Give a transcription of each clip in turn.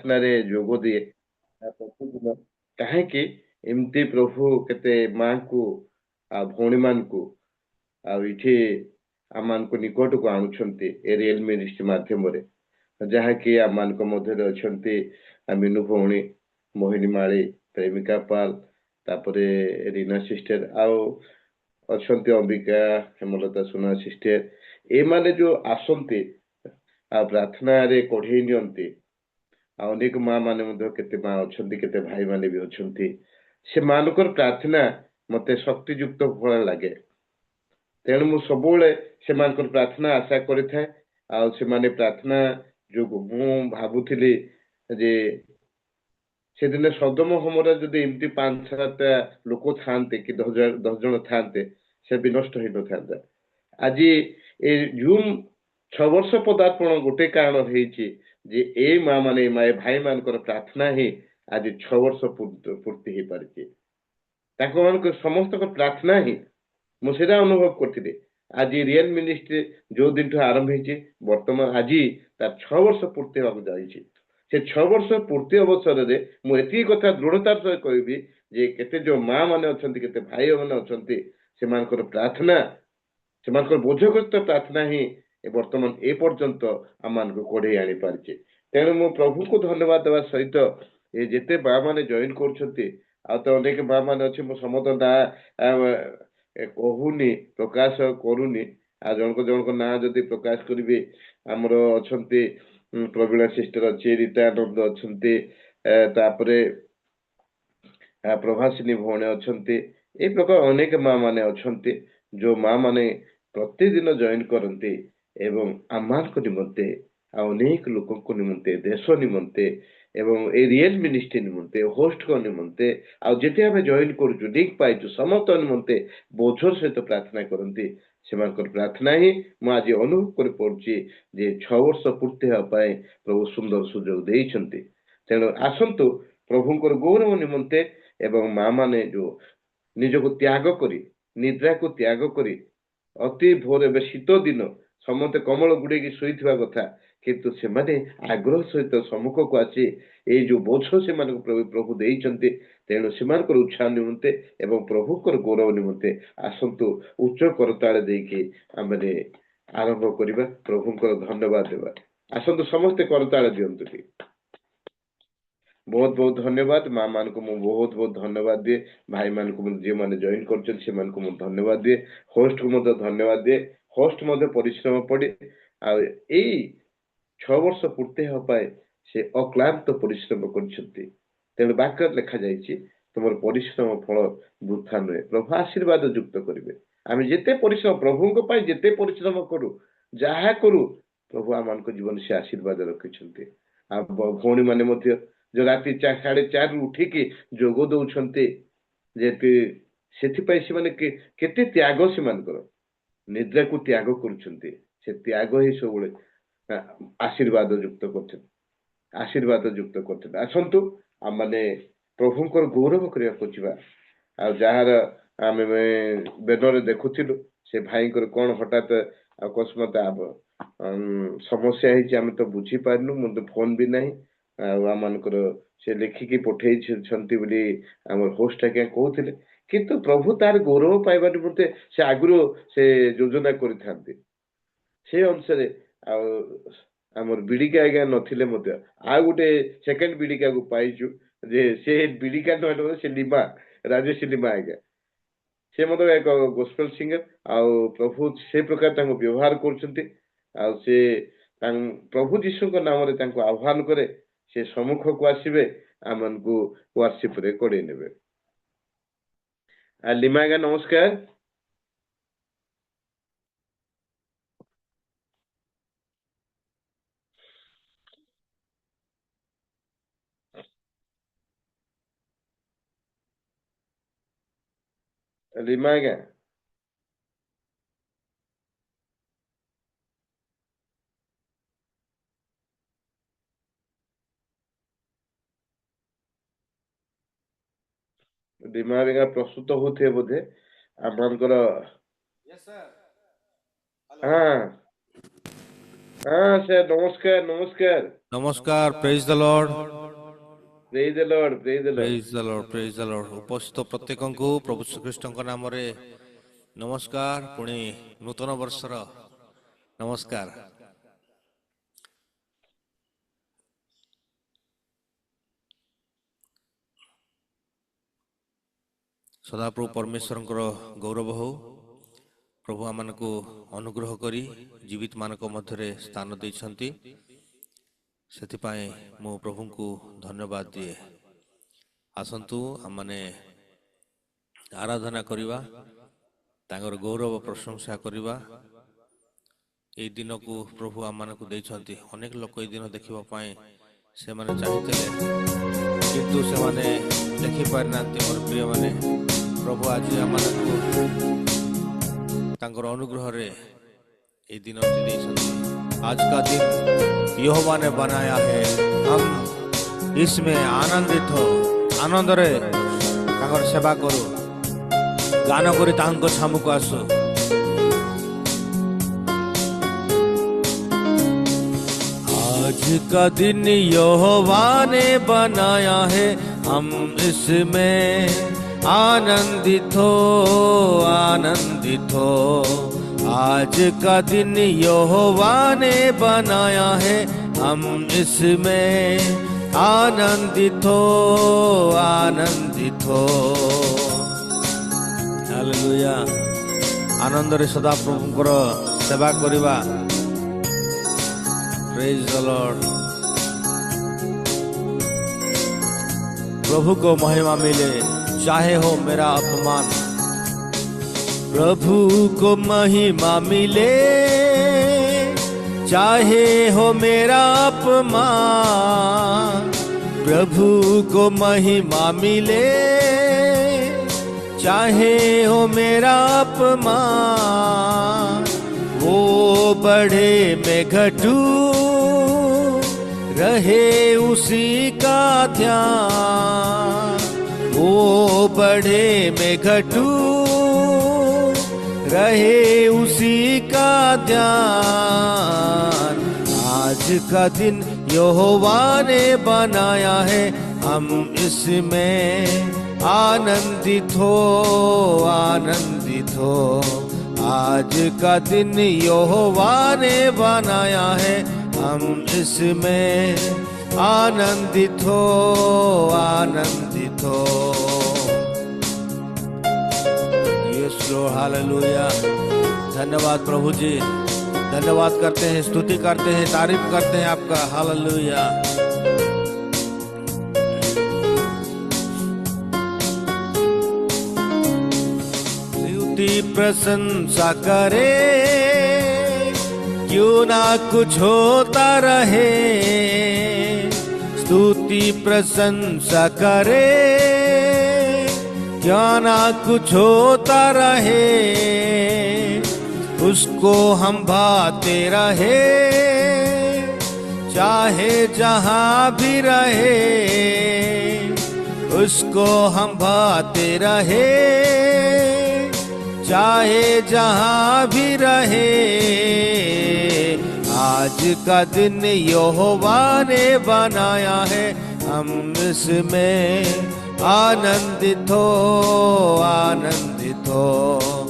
ପ୍ରାର୍ଥନାରେ ଯୋଗ ଦିଏ ପ୍ରତିଦିନ। କାହିଁକି ଏମିତି ପ୍ରଭୁ କେତେ ମାଙ୍କୁ ଆଉ ଭଉଣୀ ମାନଙ୍କୁ ଆଉ ଏଠି ଆମମାନଙ୍କୁ ନିକଟକୁ ଆଣୁଛନ୍ତି ଏ ରିଏଲ ମିନିଷ୍ଟ୍ରି ମାଧ୍ୟମରେ, ଯାହାକି ଆମମାନଙ୍କ ମଧ୍ୟରେ ଅଛନ୍ତି ମିନୁ ଭଉଣୀ, ମୋହିନୀ ମାଳି, ପ୍ରେମିକା ପାଲ, ତାପରେ ରୀନା ସିଷ୍ଟର, ଆଉ ଅଛନ୍ତି ଅମ୍ବିକା, ହେମଲତା ସୁନା ସିଷ୍ଟର। ଏମାନେ ଯୋଉ ଆସନ୍ତି ଆଉ ପ୍ରାର୍ଥନାରେ କଢେଇ ନିଅନ୍ତି, ଆଉ ଅନେକ ମା ମାନେ ମଧ୍ୟ କେତେ ମା ଅଛନ୍ତି, କେତେ ଭାଇ ମାନେ ବି ଅଛନ୍ତି, ସେମାନଙ୍କର ପ୍ରାର୍ଥନା ମତେ ଶକ୍ତିଯୁକ୍ତ ଭଳି ଲାଗେ। ତେଣୁ ମୁଁ ସବୁବେଳେ ସେମାନଙ୍କର ପ୍ରାର୍ଥନା ଆଶା କରିଥାଏ। ଆଉ ସେମାନେ ପ୍ରାର୍ଥନା ଯୋଗୁ ମୁଁ ଭାବୁଥିଲି ଯେ ସେଦିନ ସଦମ ହୋମରେ ଯଦି ଏମିତି 5-7 ଲୋକ ଥାନ୍ତେ କି 10 ଜଣ ଥାନ୍ତେ, ସେ ବି ନଷ୍ଟ ହେଇନଥାନ୍ତା। ଆଜି ଏ ଜୁମ୍ 6 ବର୍ଷ ପଦାର୍ପଣ ଗୋଟେ କାରଣ ହେଇଛି ଯେ ଏ ମା ମାନେ ଭାଇ ମାନଙ୍କର ପ୍ରାର୍ଥନା ହିଁ ଆଜି 6 ବର୍ଷ ପୂର୍ତ୍ତି ହେଇପାରିଛି। ତାଙ୍କ ମାନଙ୍କ ସମସ୍ତଙ୍କ ପ୍ରାର୍ଥନା ହିଁ ମୁଁ ସେଇଟା ଅନୁଭବ କରିଥିଲି। ଆଜି ରିଏଲ ମିନିଷ୍ଟ୍ରି ଯୋଉ ଦିନଠୁ ଆରମ୍ଭ ହେଇଛି, ବର୍ତ୍ତମାନ ଆଜି ତାର 6 ବର୍ଷ ପୂର୍ତ୍ତି ହେବାକୁ ଯାଇଛି। ସେ 6 ବର୍ଷ ପୂର୍ତ୍ତି ଅବସରରେ ମୁଁ ଏତିକି କଥା ଦୃଢତାର ସହ କହିବି ଯେ କେତେ ଯୋଉ ମା ମାନେ ଅଛନ୍ତି, କେତେ ଭାଇ ମାନେ ଅଛନ୍ତି, ସେମାନଙ୍କର ପ୍ରାର୍ଥନା, ସେମାନଙ୍କର ବୋଝଗ୍ରସ୍ତ ପ୍ରାର୍ଥନା ହିଁ ବର୍ତ୍ତମାନ ଏ ପର୍ଯ୍ୟନ୍ତ ଆମମାନଙ୍କୁ କଢେଇ ଆଣିପାରିଛି। ତେଣୁ ମୁଁ ପ୍ରଭୁଙ୍କୁ ଧନ୍ୟବାଦ ଦେବା ସହିତ ଏ ଯେତେ ମା ମାନେ ଜଏନ କରୁଛନ୍ତି, ଆଉ ତ ଅନେକ ମା ମାନେ ଅଛି, ମୁଁ ସମସ୍ତ ନାଁ କହୁନି, ପ୍ରକାଶ କରୁନି। ଆଉ ଜଣଙ୍କ ଜଣଙ୍କ ନାଁ ଯଦି ପ୍ରକାଶ କରିବି, ଆମର ଅଛନ୍ତି ପ୍ରବୀଣା ସିଷ୍ଟର ଅଛି, ରୀତା ଆନନ୍ଦ ଅଛନ୍ତି, ତାପରେ ପ୍ରଭାସିନୀ ଭଉଣୀ ଅଛନ୍ତି, এই ପ୍ରକାର ଅନେକ ମା ମାନେ ଅଛନ୍ତି ଯୋଉ ମା ମାନେ ପ୍ରତିଦିନ ଜଏନ କରନ୍ତି ଏବଂ ଆମମାନଙ୍କ ନିମନ୍ତେ ଆଉ ଅନେକ ଲୋକଙ୍କ ନିମନ୍ତେ, ଦେଶ ନିମନ୍ତେ ଏବଂ ଏ ରିଏଲ ମିନିଷ୍ଟ୍ରି ନିମନ୍ତେ, ହୋଷ୍ଟଙ୍କ ନିମନ୍ତେ, ଆଉ ଯେତେ ଆମେ ଜଏନ କରୁଛୁ, ଲିଙ୍କ ପାଇଛୁ, ସମସ୍ତଙ୍କ ନିମନ୍ତେ ବୋଝର ସହିତ ପ୍ରାର୍ଥନା କରନ୍ତି। ସେମାନଙ୍କର ପ୍ରାର୍ଥନା ହିଁ ମୁଁ ଆଜି ଅନୁଭବ କରିପାରୁଛି ଯେ 6 ବର୍ଷ ପୂର୍ତ୍ତି ହେବା ପାଇଁ ପ୍ରଭୁ ସୁନ୍ଦର ସୁଯୋଗ ଦେଇଛନ୍ତି। ତେଣୁ ଆସନ୍ତୁ ପ୍ରଭୁଙ୍କର ଗୌରବ ନିମନ୍ତେ ଏବଂ ମା ମାନେ ଯୋଉ ନିଜକୁ ତ୍ୟାଗ କରି, ନିଦ୍ରାକୁ ତ୍ୟାଗ କରି, ଅତି ଭୋର, ଏବେ ଶୀତ ଦିନ, ସମସ୍ତେ କମଳ ଗୁଡେଇକି ଶୋଇଥିବା କଥା, କିନ୍ତୁ ସେମାନେ ଆଗ୍ରହ ସହିତ ସମ୍ମୁଖକୁ ଆସି ଏଇ ଯୋଉ ବୋଝ ସେମାନଙ୍କୁ ପ୍ରଭୁ ଦେଇଛନ୍ତି, ତେଣୁ ସେମାନଙ୍କର ଉତ୍ସାହ ନିମନ୍ତେ ଏବଂ ପ୍ରଭୁଙ୍କର ଗୌରବ ନିମନ୍ତେ ଆସନ୍ତୁ ଉଚ୍ଚ କରତାଳେ ଦେଇକି ଆମେ ଆରମ୍ଭ କରିବା, ପ୍ରଭୁଙ୍କର ଧନ୍ୟବାଦ ଦେବା। ଆସନ୍ତୁ ସମସ୍ତେ କରତାଳେ ଦିଅନ୍ତୁ ଟିକେ। ବହୁତ ବହୁତ ଧନ୍ୟବାଦ। ମା ମାନଙ୍କୁ ମୁଁ ବହୁତ ବହୁତ ଧନ୍ୟବାଦ ଦିଏ, ଭାଇମାନଙ୍କୁ ଯେଉଁମାନେ ଜଏନ କରିଛନ୍ତି ସେମାନଙ୍କୁ ମୁଁ ଧନ୍ୟବାଦ ଦିଏ, ହୋଷ୍ଟକୁ ମଧ୍ୟ ଧନ୍ୟବାଦ ଦିଏ। ହୋଷ୍ଟ ମଧ୍ୟ ପରିଶ୍ରମ ପଡେ, ଆଉ ଏଇ 6 ବର୍ଷ ପୂର୍ତ୍ତି ହେବା ପାଇଁ ସେ ଅକ୍ଲାନ୍ତ ପରିଶ୍ରମ କରିଛନ୍ତି। ତେଣୁ ବାକ୍ୟରେ ଲେଖାଯାଇଛି, ତୁମର ପରିଶ୍ରମ ଫଳ ବୃଥା ନୁହେଁ, ପ୍ରଭୁ ଆଶୀର୍ବାଦ ଯୁକ୍ତ କରିବେ। ଆମେ ଯେତେ ପରିଶ୍ରମ, ପ୍ରଭୁଙ୍କ ପାଇଁ ଯେତେ ପରିଶ୍ରମ କରୁ, ଯାହା କରୁ, ପ୍ରଭୁ ଆମମାନଙ୍କ ଜୀବନ ସେ ଆଶୀର୍ବାଦ ରଖିଛନ୍ତି। ଆଉ ଭଉଣୀ ମାନେ ମଧ୍ୟ ଯୋଉ ରାତି 4:30ରୁ ଉଠିକି ଯୋଗ ଦଉଛନ୍ତି, ଯେହେତୁ ସେଥିପାଇଁ ସେମାନେ କେତେ ତ୍ୟାଗ, ସେମାନଙ୍କର ନିଦ୍ରାକୁ ତ୍ୟାଗ କରୁଛନ୍ତି, ସେ ତ୍ୟାଗ ହିଁ ସବୁବେଳେ ଆଶୀର୍ବାଦ ଯୁକ୍ତ କରୁଛନ୍ତି, ଆଶୀର୍ବାଦ ଯୁକ୍ତ କରୁଛନ୍ତି। ଆସନ୍ତୁ ଆମମାନେ ପ୍ରଭୁଙ୍କର ଗୌରବ କରିବାକୁ ଯିବା। ଆଉ ଯାହାର ଆମେ ବେଦରେ ଦେଖୁଥିଲୁ, ସେ ଭାଇଙ୍କର କଣ ହଠାତ୍ ଅକସ୍ମାତ ସମସ୍ୟା ହେଇଛି, ଆମେ ତ ବୁଝିପାରିନୁ, ମୋତେ ଫୋନ ବି ନାହିଁ, ଆଉ ଆମମାନଙ୍କର ସେ ଲେଖିକି ପଠେଇଛନ୍ତି ବୋଲି ଆମର ହୋଷ୍ଟ ଆଜ୍ଞା କହୁଥିଲେ। କିନ୍ତୁ ପ୍ରଭୁ ତାର ଗୌରବ ପାଇବା ନିମନ୍ତେ ସେ ଆଗରୁ ସେ ଯୋଜନା କରିଥାନ୍ତି। ସେ ଅନୁସାରେ ଆଉ ଆମର ବିଡିକା ଆଜ୍ଞା ନଥିଲେ ମଧ୍ୟ ଆଉ ଗୋଟେ ସେକେଣ୍ଡ ବିଡିକାକୁ ପାଇଛୁ, ଯେ ସେ ବିଡିକା ନହେଲେ ସେ ଲିମା, ରାଜେଶ ଲିମା ଆଜ୍ଞା, ସେ ମଧ୍ୟ ଏକ ଗୋସ୍ପେଲ ସିଙ୍ଗର। ଆଉ ପ୍ରଭୁ ସେ ପ୍ରକାର ତାଙ୍କୁ ବ୍ୟବହାର କରୁଛନ୍ତି। ଆଉ ସେ ପ୍ରଭୁ ଯୀଶୁଙ୍କ ନାମରେ ତାଙ୍କୁ ଆହ୍ୱାନ କରେ, ସେ ସମ୍ମୁଖକୁ ଆସିବେ, ଆମମାନଙ୍କୁ ୱାର୍ସିପରେ କଢେଇ ନେବେ। ଲିମା ଆଜ୍ଞା ନମସ୍କାର। ଲିମା ଆଜ୍ଞା ଲିମା ଆଜ୍ଞା ପ୍ରସ୍ତୁତ ହଉଥିବେ ବୋଧେ ଆପଣଙ୍କର। ହଁ ହଁ ସାର୍, ନମସ୍କାର ନମସ୍କାର। নমস্কার, প্রেজ দ্য লর্ড, ପ୍ରେଜ୍ ଦ ଲର୍ଡ, ପ୍ରେଜ୍ the Lord. Praise the Lord, praise the Lord. ଉପସ୍ଥିତ ପ୍ରତ୍ୟେକଙ୍କୁ ପ୍ରଭୁ ଶ୍ରୀକୃଷ୍ଣଙ୍କ ନାମରେ ନମସ୍କାର, ପୁଣି ନୂତନ ବର୍ଷର ନମସ୍କାର। ସଦାପ୍ରଭୁ ପରମେଶ୍ୱରଙ୍କର ଗୌରବ ହଉ। ପ୍ରଭୁ ଆମମାନଙ୍କୁ ଅନୁଗ୍ରହ କରି ଜୀବିତ ମାନଙ୍କ ମଧ୍ୟରେ ସ୍ଥାନ ଦେଇଛନ୍ତି, ସେଥିପାଇଁ ମୁଁ ପ୍ରଭୁଙ୍କୁ ଧନ୍ୟବାଦ ଦିଏ। ଆସନ୍ତୁ ଆମମାନେ ଆରାଧନା କରିବା, ତାଙ୍କର ଗୌରବ ପ୍ରଶଂସା କରିବା। ଏଇ ଦିନକୁ ପ୍ରଭୁ ଆମମାନଙ୍କୁ ଦେଇଛନ୍ତି। ଅନେକ ଲୋକ ଏଇ ଦିନ ଦେଖିବା ପାଇଁ ସେମାନେ ଚାହିଁଥିଲେ, କିନ୍ତୁ ସେମାନେ ଦେଖିପାରିନାହାନ୍ତି। ମୋର ପ୍ରିୟମାନେ, ପ୍ରଭୁ ଆଜି ଆମମାନଙ୍କୁ ତାଙ୍କର ଅନୁଗ୍ରହରେ ଏଇ ଦିନଟି ଦେଇଛନ୍ତି। आज का दिन यहोवा ने बनाया है, हम इसमें आनंदित हो। आनंदरे ତାଙ୍କର ସେବା କରୁ, ଗାନ କରି ତାଙ୍କ ଛାମୁକୁ ଆସୁ। आज का दिन यहोवा ने बनाया है, हम इसमें आनंदित हो, आनंदित हो। आज का दिन यहोवा ने बनाया है, हम इसमें आनंदित हो, आनंदित हो। हालेलुया। आनंद रे सदा प्रभुଙ୍କର सेवा करिबा। Praise the lord. प्रभु को महिमा मिले, चाहे हो मेरा अपमान। प्रभु को महिमा मिले, चाहे हो मेरा अपमान। प्रभु को महिमा मिले, चाहे हो मेरा अपमान। वो बढ़े मैं घटू, रहे उसी का ध्यान। वो बढ़े मैं घटू, रहे उसी का ध्यान। आज का दिन यहोवा ने बनाया है, हम इसमें आनंदित हो, आनंदित हो। आज का दिन यहोवा ने बनाया है, हम इसमें आनंदित हो, आनंदित हो। हालेलुया। धन्यवाद प्रभु जी, धन्यवाद करते हैं, स्तुति करते हैं, तारीफ करते हैं आपका। हालेलुया। स्तुति प्रशंसा करे, क्यों ना कुछ होता रहे। स्तुति प्रशंसा करे, क्या ना कुछ होता रहे। उसको हम भाते रहे, चाहे जहां भी रहे। उसको हम भाते रहे, चाहे जहां भी रहे। आज का दिन यहोवा ने बनाया है, हम इसमें आनंदित हो, आनंदित हो।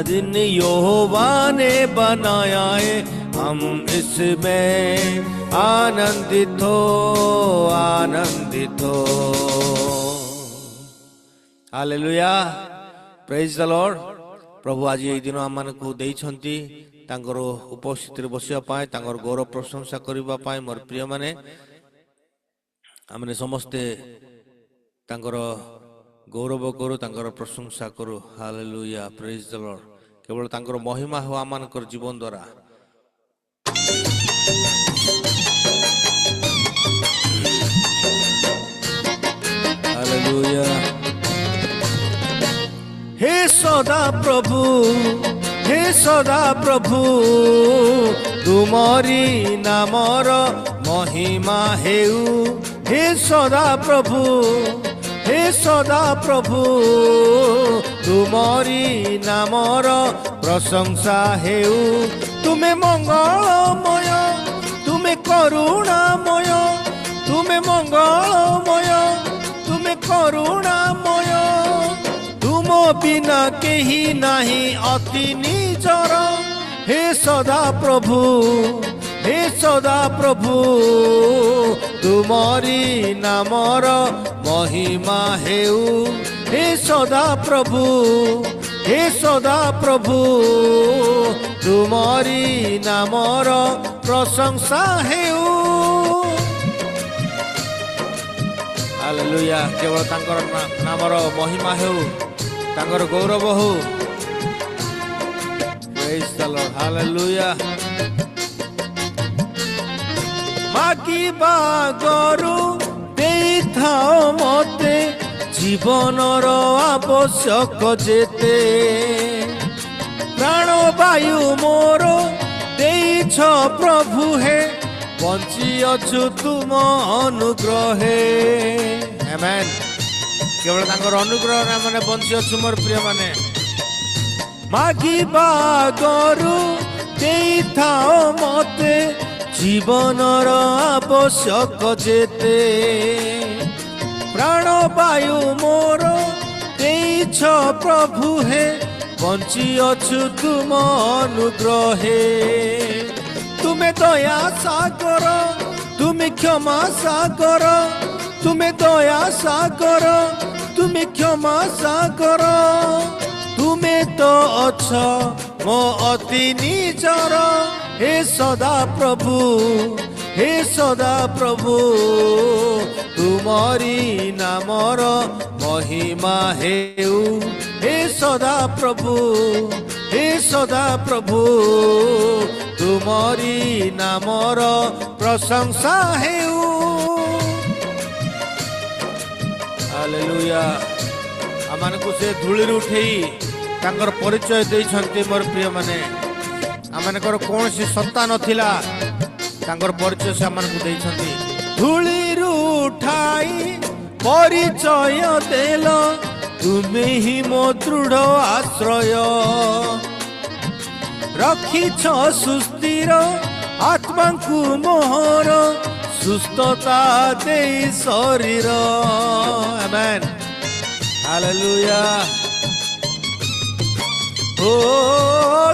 दिन यहोवा ने बनाया है, हम इसमें आनंदित हो, आनंदित हो। हालेलुया। Praise the lord. प्रभु आज एई दिन आमनकु देइछंती तांकर उपस्थित बसिया पाए, तांकर गौरव प्रशंसा करिबा पाए। मोर प्रिय माने, आमने समस्ते तांकर गौरव करू, तांकर प्रशंसा करू। हालेलुया। Praise the Lord. केवल तांकर महिमा हो आमानकर जीवन द्वारा। हालेलुया। हे सदा प्रभु, हे सदा प्रभु, तुमरी नामर महिमा हेउ। हे सदा प्रभु, हे सदा प्रभु, तुमरी नामर प्रशंसा हेउ। तुमे मंगलमय, तुमे ତୁମେ କରୁଣାମୟ, ତୁମେ ମଙ୍ଗଳମୟ, ତୁମେ କରୁଣାମୟ, ତୁମ ବିନା କେହି ନାହିଁ ଅତି ନିଜର। ହେ ସଦା ପ୍ରଭୁ, ହେ ସଦା ପ୍ରଭୁ, ତୁମରି ନାମର ମହିମା ହେଉ। ହେ ସଦା ପ୍ରଭୁ, ହେ ସଦା ପ୍ରଭୁ, ତୁମରି ନାମର ପ୍ରଶଂସା ହେଉ। ହାଲେଲୁୟା। କେବଳ ତାଙ୍କର ନାମର ମହିମା ହେଉ, ତାଙ୍କର ଗୌରବ ହେଉ। ପ୍ରେଜ୍ ଦ ଲର୍ଡ। ହାଲେଲୁୟା। ମାଗିବା ଆଗରୁ ଦେଇଥାଅ ମତେ ଜୀବନର ଆବଶ୍ୟକ ଯେତେ। ପ୍ରାଣବାୟୁ ମୋର ଦେଇଛ ପ୍ରଭୁ ହେ, ବଞ୍ଚିଅଛୁ ତୁମ ଅନୁଗ୍ରହେ। ଆମେନ୍। କେବଳ ତାଙ୍କର ଅନୁଗ୍ରହ ମାନେ ବଞ୍ଚିଅଛୁ ମୋର ପ୍ରିୟ ମାନେ। ମାଗିବା ଆଗରୁ ଦେଇଥାଅ ମତେ ଜୀବନର ଆବଶ୍ୟକ ଯେତେ। ପ୍ରାଣବାୟୁ ମୋର ଦେଇଛ ପ୍ରଭୁ ହେ, ବଞ୍ଚିଅଛୁ ତୁମ ଅନୁଗ୍ରହେ। ତୁମେ ଦୟା ସାଗର, ତୁମେ କ୍ଷମା ସାଗର, ତୁମେ ଦୟା ସାଗର, ତୁମେ କ୍ଷମା ସାଗର। ତୁମେ ତ ଅଛ ମୋ ଅତି ନିଜର। ହେ ସଦା ପ୍ରଭୁ, ହେ ସଦା ପ୍ରଭୁ, ତୁମରି ନାମର ମହିମା ହେଉ। ହେ ସଦା ପ୍ରଭୁ, ହେ ସଦା ପ୍ରଭୁ, ତୁମରି ନାମର ପ୍ରଶଂସା ହେଉ। ହାଲେଲୁୟା। ଆମମାନଙ୍କୁ ସେ ଧୂଳିରୁ ଉଠେଇ ତାଙ୍କର ପରିଚୟ ଦେଇଛନ୍ତି ମୋର ପ୍ରିୟ ମାନେ। ଆମମାନଙ୍କର କୌଣସି ସତ୍ତା ନଥିଲା, ତାଙ୍କର ପରିଚୟ ସେ ଆମମାନଙ୍କୁ ଦେଇଛନ୍ତି। ଧୂଳିରୁ ଉଠାଇ ପରିଚୟ ଦେଲ, ତୁମେ ହିଁ ମୋ ଦୃଢ଼ ଆଶ୍ରୟ। ରଖିଛ ସୁସ୍ଥିର ଆତ୍ମାଙ୍କୁ ମୋହର, ସୁସ୍ଥତା ଦେଇ ଶରୀର। ଆମେନ୍। ହାଲେଲୁୟା। ଓ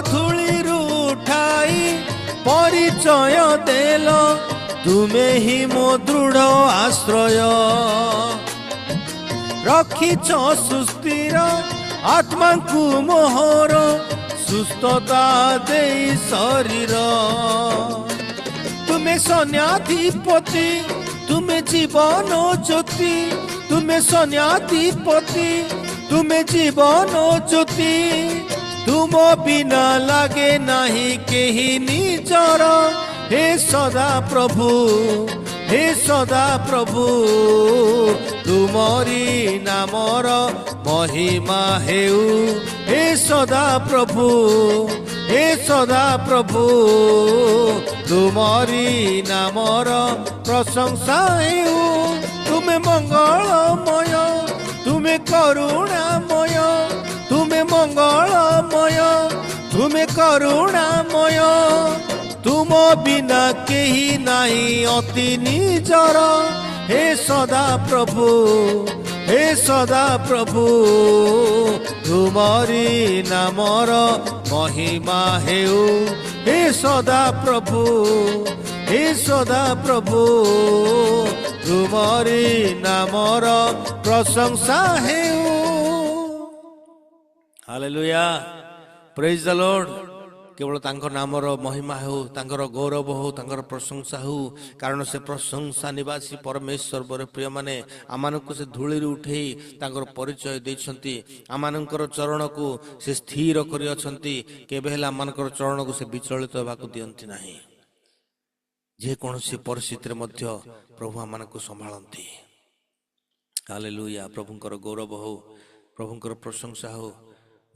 ଧୂଳିରୁ ଉଠାଇ ପରିଚୟ ଦେଲ, ତୁମେ ହିଁ ମୋ ଦୃଢ଼ ଆଶ୍ରୟ। ରଖିଛ ସୁସ୍ଥିର ଆତ୍ମାଙ୍କୁ ମୋହର, ସୁସ୍ଥତା ଦେଇ ଶରୀର। ତୁମେ ସୈନ୍ୟାଧିପତି, ତୁମେ ଜୀବନ ଜ୍ୟୋତି, ତୁମେ ସୈନ୍ୟାଧିପତି, ତୁମେ ଜୀବନ ଜ୍ୟୋତି। ତୁମ ବିନା ଲାଗେ ନାହିଁ କେହି ନିଜର। ହେ ସଦା ପ୍ରଭୁ, ହେ ସଦା ପ୍ରଭୁ, ତୁମରି ନାମର ମହିମା ହେଉ। ହେ ସଦା ପ୍ରଭୁ, ହେ ସଦା ପ୍ରଭୁ, ତୁମରି ନାମର ପ୍ରଶଂସା ହେଉ। ତୁମେ ମଙ୍ଗଳମୟ, ତୁମେ କରୁଣାମୟ, ତୁମେ ମଙ୍ଗଳମୟ, ତୁମେ କରୁଣାମୟ। ତୁମ ବିନା କେହି ନାହିଁ ଅତି ନିଜର। ହେ ସଦା ପ୍ରଭୁ, ହେ ସଦା ପ୍ରଭୁ, ତୁମରି ନାମର ମହିମା ହେଉ। ହେ ସଦା ପ୍ରଭୁ, ହେ ସଦା ପ୍ରଭୁ, ତୁମରି ନାମର ପ୍ରଶଂସା ହେଉ। ହାଲେଲୁୟା। Praise the Lord. କେବଳ ତାଙ୍କ ନାମର ମହିମା ହେଉ, ତାଙ୍କର ଗୌରବ ହେଉ, ତାଙ୍କର ପ୍ରଶଂସା ହେଉ। କାରଣ ସେ ପ୍ରଶଂସା ନିବାସୀ ପରମେଶ୍ୱର ମୋର ପ୍ରିୟମାନେ ଆମମାନଙ୍କୁ ସେ ଧୂଳିରୁ ଉଠେଇ ତାଙ୍କର ପରିଚୟ ଦେଇଛନ୍ତି। ଆମମାନଙ୍କର ଚରଣକୁ ସେ ସ୍ଥିର କରିଅଛନ୍ତି। କେବେ ହେଲେ ଆମମାନଙ୍କର ଚରଣକୁ ସେ ବିଚଳିତ ହେବାକୁ ଦିଅନ୍ତି ନାହିଁ। ଯେକୌଣସି ପରିସ୍ଥିତିରେ ମଧ୍ୟ ପ୍ରଭୁ ଆମମାନଙ୍କୁ ସମ୍ଭାଳନ୍ତି। ହାଲେଲୁୟା। ପ୍ରଭୁଙ୍କର ଗୌରବ ହେଉ, ପ୍ରଭୁଙ୍କର ପ୍ରଶଂସା ହେଉ।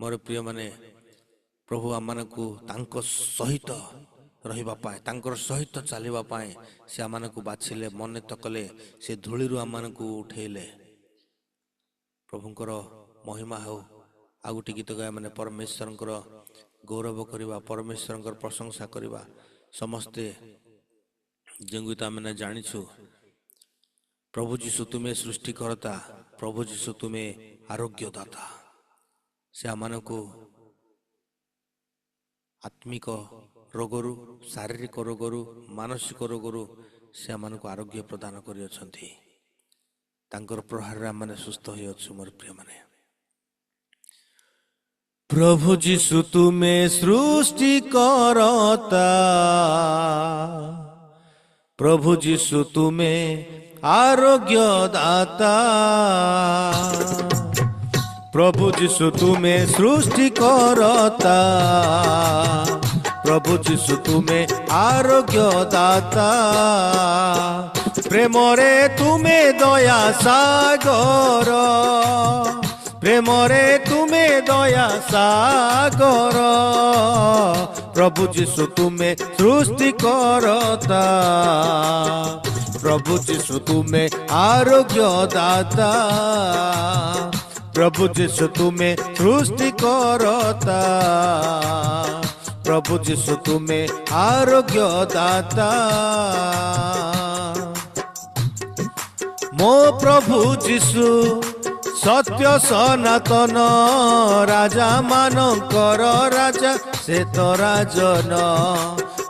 ମୋର ପ୍ରିୟମାନେ ପ୍ରଭୁ ଆମମାନଙ୍କୁ ତାଙ୍କ ସହିତ ରହିବା ପାଇଁ, ତାଙ୍କର ସହିତ ଚାଲିବା ପାଇଁ ସେ ଆମମାନଙ୍କୁ ବାଛିଲେ, ମନୋନୀତ କଲେ। ସେ ଧୂଳିରୁ ଆମମାନଙ୍କୁ ଉଠେଇଲେ। ପ୍ରଭୁଙ୍କର ମହିମା ହେଉ। ଆଉ ଗୋଟେ ଗୀତ ଗାଇବା ମାନେ ପରମେଶ୍ୱରଙ୍କର ଗୌରବ କରିବା, ପରମେଶ୍ୱରଙ୍କର ପ୍ରଶଂସା କରିବା। ସମସ୍ତେ ଯେମିତି ଆମେ ଜାଣିଛୁ ପ୍ରଭୁ ଯୀଶୁ ତୁମେ ସୃଷ୍ଟିକର୍ତ୍ତା, ପ୍ରଭୁ ଯୀଶୁ ତୁମେ ଆରୋଗ୍ୟଦାତା। ସେ ଆମମାନଙ୍କୁ ଆତ୍ମିକ ରୋଗରୁ, ଶାରୀରିକ ରୋଗରୁ, ମାନସିକ ରୋଗରୁ ସେ ଆମମାନଙ୍କୁ ଆରୋଗ୍ୟ ପ୍ରଦାନ କରିଅଛନ୍ତି। ତାଙ୍କର ପ୍ରହାରରେ ଆମମାନେ ସୁସ୍ଥ ହୋଇଅଛୁ। ମୋର ପ୍ରିୟମାନେ, ପ୍ରଭୁ ଯୀଶୁ ତୁମେ ସୃଷ୍ଟିକର୍ତ୍ତା, ପ୍ରଭୁ ଯୀଶୁ ତୁମେ ଆରୋଗ୍ୟଦାତା, ପ୍ରଭୁ ଯୀଶୁ ତୁମେ ସୃଷ୍ଟିକର୍ତ୍ତା, ପ୍ରଭୁ ଯୀଶୁ ତୁମେ ଆରୋଗ୍ୟଦାତା। ପ୍ରେମରେ ତୁମେ ଦୟା ସାଗର, ପ୍ରେମରେ ତୁମେ ଦୟା ସାଗର, ପ୍ରଭୁ ଯୀଶୁ ତୁମେ ସୃଷ୍ଟିକର୍ତ୍ତା, ପ୍ରଭୁ ଯୀଶୁ ତୁମେ ଆରୋଗ୍ୟଦାତା, ପ୍ରଭୁ ଯୀଶୁ ତୁମେ ସୃଷ୍ଟିକର୍ତ୍ତା, ପ୍ରଭୁ ଯୀଶୁ ତୁମେ ଆରୋଗ୍ୟଦାତା। ମୋ ପ୍ରଭୁ ଯୀଶୁ ସତ୍ୟ ସନାତନ, ରାଜା ମାନଙ୍କର ରାଜା ସେ ତ ରାଜନ।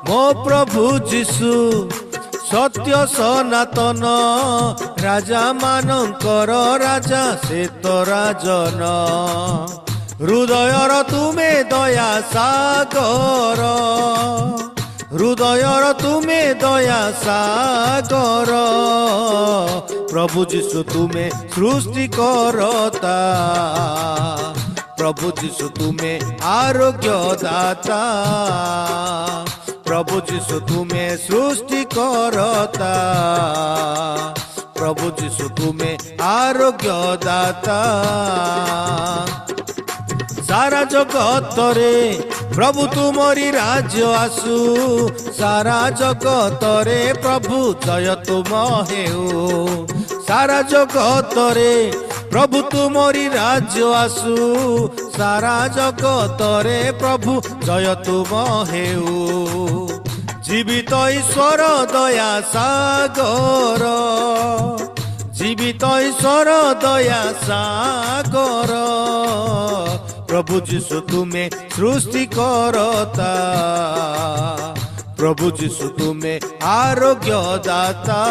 ମୋ ପ୍ରଭୁ ଯୀଶୁ ସତ୍ୟ ସନାତନ, ରାଜା ମାନଙ୍କର ରାଜା ସେ ତ ରାଜନ। ହୃଦୟର ତୁମେ ଦୟା ସାଗର, ହୃଦୟର ତୁମେ ଦୟା ସାଗର, ପ୍ରଭୁ ଯୀଶୁ ତୁମେ ସୃଷ୍ଟିକର୍ତ୍ତା, ପ୍ରଭୁ ଯୀଶୁ ତୁମେ ଆରୋଗ୍ୟଦାତା, ପ୍ରଭୁ ଯୀଶୁ ତୁମେ ସୃଷ୍ଟିକର୍ତ୍ତା, ପ୍ରଭୁ ଯୀଶୁ ତୁମେ ଆରୋଗ୍ୟଦାତା। ସାରା ଜଗତରେ ପ୍ରଭୁ ତୁମରି ରାଜ୍ୟ ଆସୁ, ସାରା ଜଗତରେ ପ୍ରଭୁ ଜୟ ତୁମ ହେଉ। ସାରା ଜଗତରେ ପ୍ରଭୁ ତୁମରି ରାଜ୍ୟ ଆସୁ, ସାରା ଜଗତରେ ପ୍ରଭୁ ଜୟ ତୁମ ହେଉ। ଜୀବିତ ଈଶ୍ୱର ଦୟା ସାଗର, ଜୀବିତ ଈଶ୍ୱର ଦୟା ସାଗର, ପ୍ରଭୁ ଯୀଶୁ ତୁମେ ସୃଷ୍ଟିକର୍ତ୍ତା, ପ୍ରଭୁ ଯୀଶୁ ତୁମେ ଆରୋଗ୍ୟଦାତା,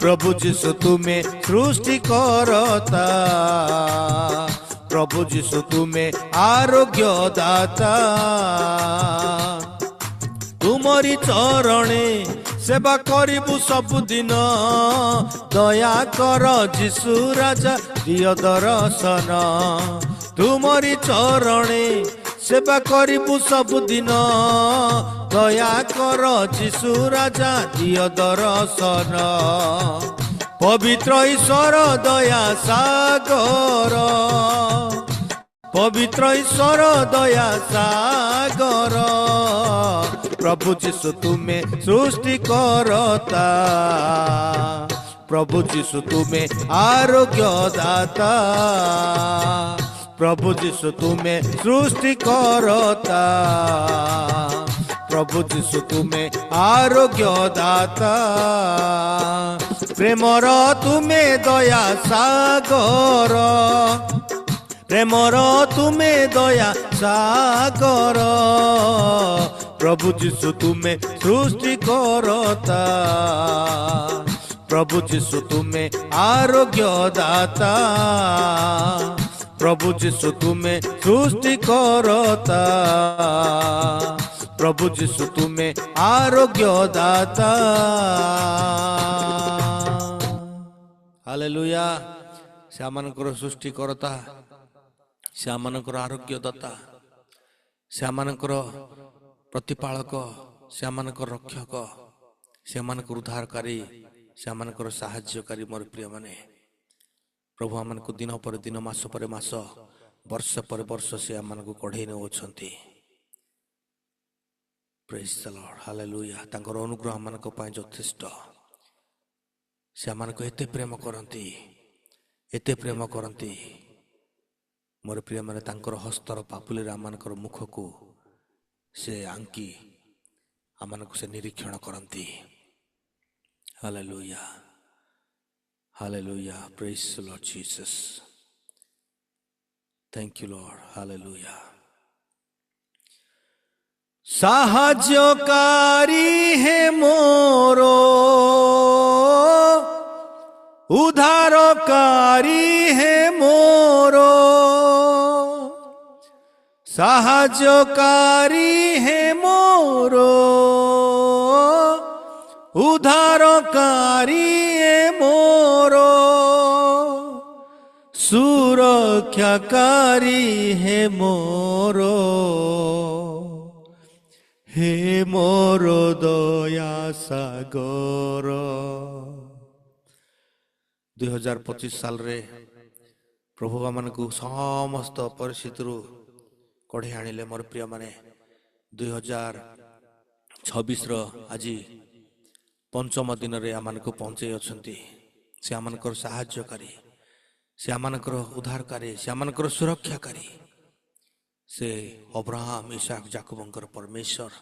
ପ୍ରଭୁ ଯୀଶୁ ତୁମେ ସୃଷ୍ଟିକର୍ତ୍ତା, ପ୍ରଭୁ ଯୀଶୁ ତୁମେ ଆରୋଗ୍ୟଦାତା। ତୁମରି ଚରଣେ ସେବା କରିବୁ ସବୁଦିନ, ଦୟା କର ଯୀଶୁ ରାଜା ଦିଅ ଦର୍ଶନ। ତୁମରି ଚରଣେ ସେବା କରିବୁ ସବୁଦିନ, ଦୟା କର ଯୀଶୁ ରାଜା ଦିଅ ଦର୍ଶନ। ପବିତ୍ର ଈଶ୍ୱର ଦୟା ସାଗର, ପବିତ୍ର ଈଶ୍ୱର ଦୟା ସାଗର, ପ୍ରଭୁ ଯୀଶୁ ତୁମେ ସୃଷ୍ଟିକର୍ତ୍ତା, ପ୍ରଭୁ ଯୀଶୁ ତୁମେ ଆରୋଗ୍ୟଦାତା, ପ୍ରଭୁ ଯୀଶୁ ତୁମେ ସୃଷ୍ଟିକର୍ତ୍ତା, ପ୍ରଭୁ ଯୀଶୁ ତୁମେ ଆରୋଗ୍ୟଦାତା। ପ୍ରେମର ତୁମେ ଦୟା ସାଗର, ପ୍ରେମର ତୁମେ ଦୟା ସାଗର, ପ୍ରଭୁ ଯୀଶୁ ତୁମେ ସୃଷ୍ଟିକର୍ତ୍ତା, ପ୍ରଭୁ ଯୀଶୁ ତୁମେ ଆରୋଗ୍ୟଦାତା, ପ୍ରଭୁ ଯୀଶୁ ତୁମେ ସୃଷ୍ଟିକର୍ତ୍ତା, ପ୍ରଭୁ ଯୀଶୁ ତୁମେ ଆରୋଗ୍ୟଦାତା। ହାଲେଲୁୟା। ସେମାନଙ୍କର ସୃଷ୍ଟିକର୍ତ୍ତା, ସେମାନଙ୍କର ଆରୋଗ୍ୟଦାତା, ସେମାନଙ୍କର ପ୍ରତିପାଳକ, ସେମାନଙ୍କର ରକ୍ଷକ, ସେମାନଙ୍କର ଉଦ୍ଧାରକାରୀ, ସେମାନଙ୍କର ସାହାଯ୍ୟକାରୀ। ମୋର ପ୍ରିୟମାନେ, ପ୍ରଭୁ ଆମମାନଙ୍କୁ ଦିନ ପରେ ଦିନ, ମାସ ପରେ ମାସ, ବର୍ଷ ପରେ ବର୍ଷ ସେ ଆମମାନଙ୍କୁ କଢ଼େଇ ନେଉଛନ୍ତି। ପ୍ରେଜ୍ ଦ ଲର୍ଡ, ହାଲେଲୁୟା। ତାଙ୍କର ଅନୁଗ୍ରହ ଆମମାନଙ୍କ ପାଇଁ ଯଥେଷ୍ଟ। ସେ ଆମମାନଙ୍କୁ ଏତେ ପ୍ରେମ କରନ୍ତି, ଏତେ ପ୍ରେମ କରନ୍ତି। ମୋର ପ୍ରିୟମାନେ, ତାଙ୍କର ହସ୍ତର ପାପୁଲିରେ ଆମମାନଙ୍କର ମୁଖକୁ ସେ ଆଙ୍କି ଆମମାନଙ୍କୁ ସେ ନିରୀକ୍ଷଣ କରନ୍ତି। Hallelujah, hallelujah, praise the lord Jesus. Thank you lord, hallelujah. ସାହାଯ୍ୟକାରୀ ହେ ମୋର, ଉଦ୍ଧାରକାରୀ ହେ ମୋର, ସାହାଯ୍ୟକାରୀ ହେ ମୋର, ଉଦ୍ଧାରକାରୀ ହେ ମୋର, ସୁରକ୍ଷାକାରୀ ହେ ମୋର, ହେ ମୋର ଦୟା ସାଗର। 2025 ସାଲରେ ପ୍ରଭୁ ଆମମାନଙ୍କୁ ସମସ୍ତ ପରିସ୍ଥିତିରୁ କଢ଼େଇ ଆଣିଲେ। ମୋର ପ୍ରିୟମାନେ, 2026ର ଆଜି ପଞ୍ଚମ ଦିନରେ ଆମମାନଙ୍କୁ ପହଞ୍ଚେଇ ଅଛନ୍ତି। ସେ ଆମମାନଙ୍କର ସାହାଯ୍ୟକାରୀ, ସେ ଆମମାନଙ୍କର ଉଦ୍ଧାରକାରୀ, ସେ ଆମମାନଙ୍କର ସୁରକ୍ଷାକାରୀ। ସେ ଅବ୍ରାହମ, ଇସାକ, ଯାକୋବଙ୍କର ପରମେଶ୍ୱର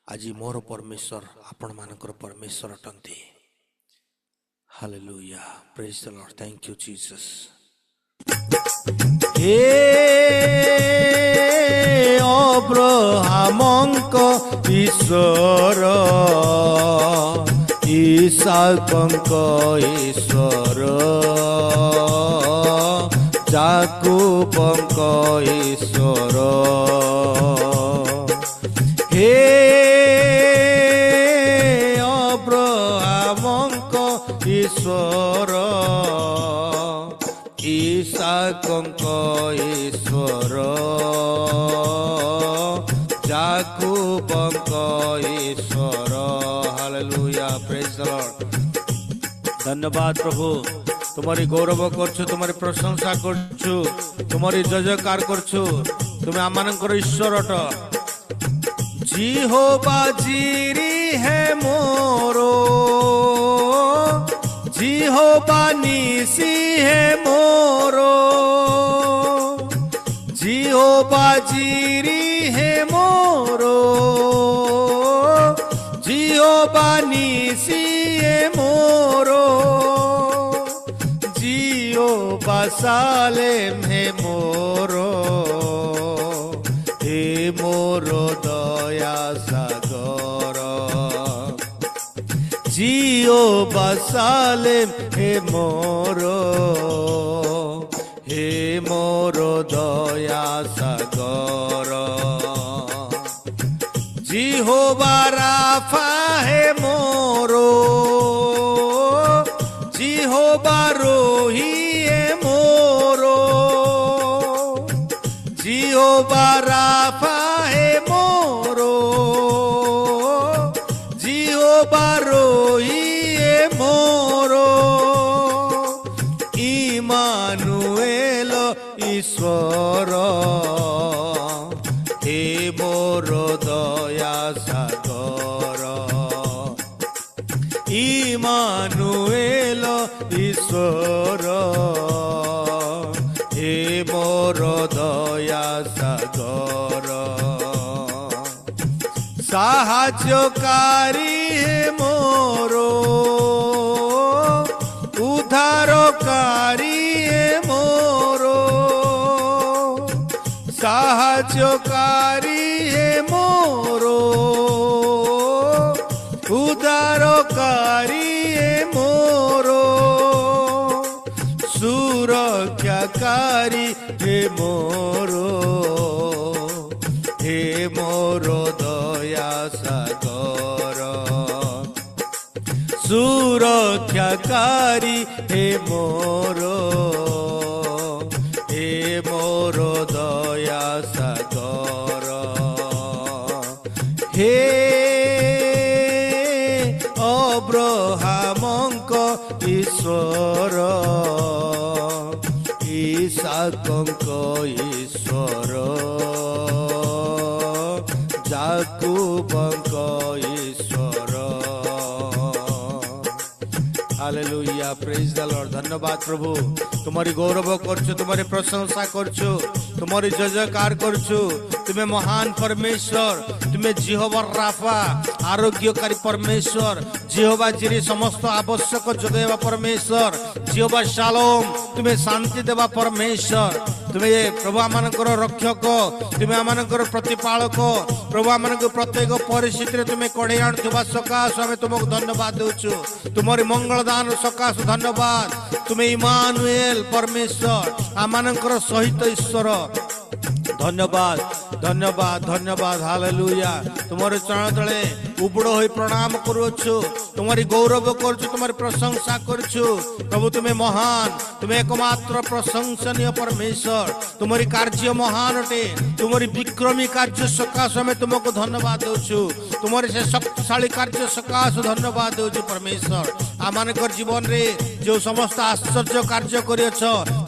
ଆଜି ମୋର ପରମେଶ୍ୱର, ଆପଣମାନଙ୍କର ପରମେଶ୍ୱର ଅଟନ୍ତି। Hallelujah, praise the Lord, thank you Jesus. ହେ ଅବ୍ରାହମଙ୍କ ଈଶ୍ୱର, ଇସାକଙ୍କ ଈଶ୍ୱର, ଯାକୋବଙ୍କ ଈଶ୍ୱର, ହେ ଅବ୍ରାହମଙ୍କ ଈଶ୍ୱର, ଇସାକଙ୍କ ଈଶ୍ୱର, ଯାକୋବଙ୍କ ଈଶ୍ୱର। Hallelujah, praise the Lord. ଧନ୍ୟବାଦ ପ୍ରଭୁ, ତୁମରି ଗୌରବ କରୁଛୁ, ତୁମରି ପ୍ରଶଂସା କରୁଛୁ, ତୁମରି ଜୟଜୟକାର କରୁଛୁ। ତୁମେ ଆମମାନଙ୍କର ଈଶ୍ୱର ଅଟ। ଜିହୋବା ଜିରି ହେ ମୋର, ଜିହୋବା ନିସି ହେ ମୋର, ଜିହୋବା ଜିରି ହେ ମୋର, ଜିହୋବା ନିସି ହେ ମୋର, ଜିହୋବା ସାଲେମ ହେ ମୋର, ହେ ମୋର ଦୟା ସାଗର। ଜିହୋବା ସାଲେମ ହେ ମୋର, ହେ ମୋର ଦୟା ସାଗର। ଜିହୋବା ରାଫା ହେ ମୋର, ଜିହୋବା ରୋହି ହେ ମୋର, ଜିହୋବା ରାଫା ହେ ମୋର, ଜିହୋବା ରୋହି ହେ ମୋର, ଇମାନୁଏଲ ଈଶ୍ୱର, ହେ ମୋର ଦୟା ସାଗର। ଇମାନୁଏଲ ଈଶ୍ୱର, ହେ ମୋର ଦୟା ସାଗର। ସାହାଯ୍ୟକାରୀ ହେ ମୋର, ଉଦ୍ଧାରକାରୀ ହେ ମୋର, ସାହାଯ୍ୟକାରୀ ହେ ମୋର, ଉଦ୍ଧାରକାରୀ ହେ ମୋର, ସୁରକ୍ଷାକାରୀ ହେ ମୋର, ହେ ମୋର ଦୟା ସାଗର। ସୁରକ୍ଷାକାରୀ ହେ ମୋର, ହେ ମୋର ଦୟା ସାଗର। ହେ ଅବ୍ରାହମଙ୍କ ଈଶ୍ୱର, ଇସାକଙ୍କ ଈଶ୍ୱର, ଯାକୋବଙ୍କ ଈଶ୍ୱର, हालेलुया प्रेज द लॉर्ड। धन्यवाद प्रभु, तुम्हारी गौरव करछु, तुम्हारी प्रशंसा करछु, तुम्हारी जय जयकार करछु। तुम्हें महान परमेश्वर, तुम्हें जिहोवा राफा आरोग्यकारी परमेश्वर, जिहोवा जिरे समस्त आवश्यक जगेवा परमेश्वर, जिहोवा शालोम तुम्हें शांति देवा परमेश्वर, तुम्हें प्रभु आमानकर रक्षक, तुम्हें आमानकर प्रतिपालक, प्रभु आमानकर प्रत्येक परिस्थिति तुम्हें कढ़े आणुवा सकाश आम तुमको धन्यवाद देउछु। तुम्हारी मंगल दान सकाश धन्यवाद। तुम्हें इमानुएल परमेश्वर आमानकर सहित ईश्वर, धन्यवाद धन्यवाद धन्यवाद। हालेलुया तुम्हारे चरण तले उबड़ होई प्रणाम करुछु, तुम्हारी गौरव करछु, तुम्हारी प्रशंसा करछु। प्रभु तुम्हें महान, तुम्हें एकमात्र प्रशंसनीय परमेश्वर, तुम्हारी कार्य महान अटे, तुम्हारी विक्रमी कार्य सकाश हमें तुमको धन्यवाद देउछु। तुम्हारे से शक्तिशाली कार्य सकाश धन्यवाद देउछु परमेश्वर। आमानकर जीवन रे जो समस्त आश्चर्य कार्य करियछ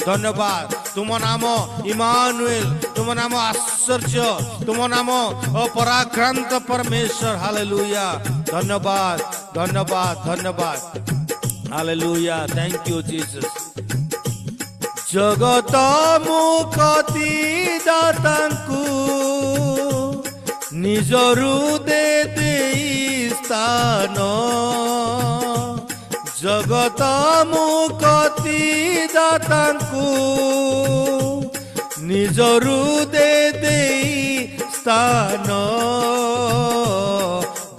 धन्यवाद। तुम नाम इमानुएल, तुम नाम आश्चर्य, तुम नाम अपराक्रांत परमेश्वर। हालेलुया धन्यवाद धन्यवाद धन्यवाद। Hallelujah thank you Jesus. जगत मुक्ति दातांकु निजरु दे स्थान, जगत मुक्ति दातांकु निजरु दे स्थान,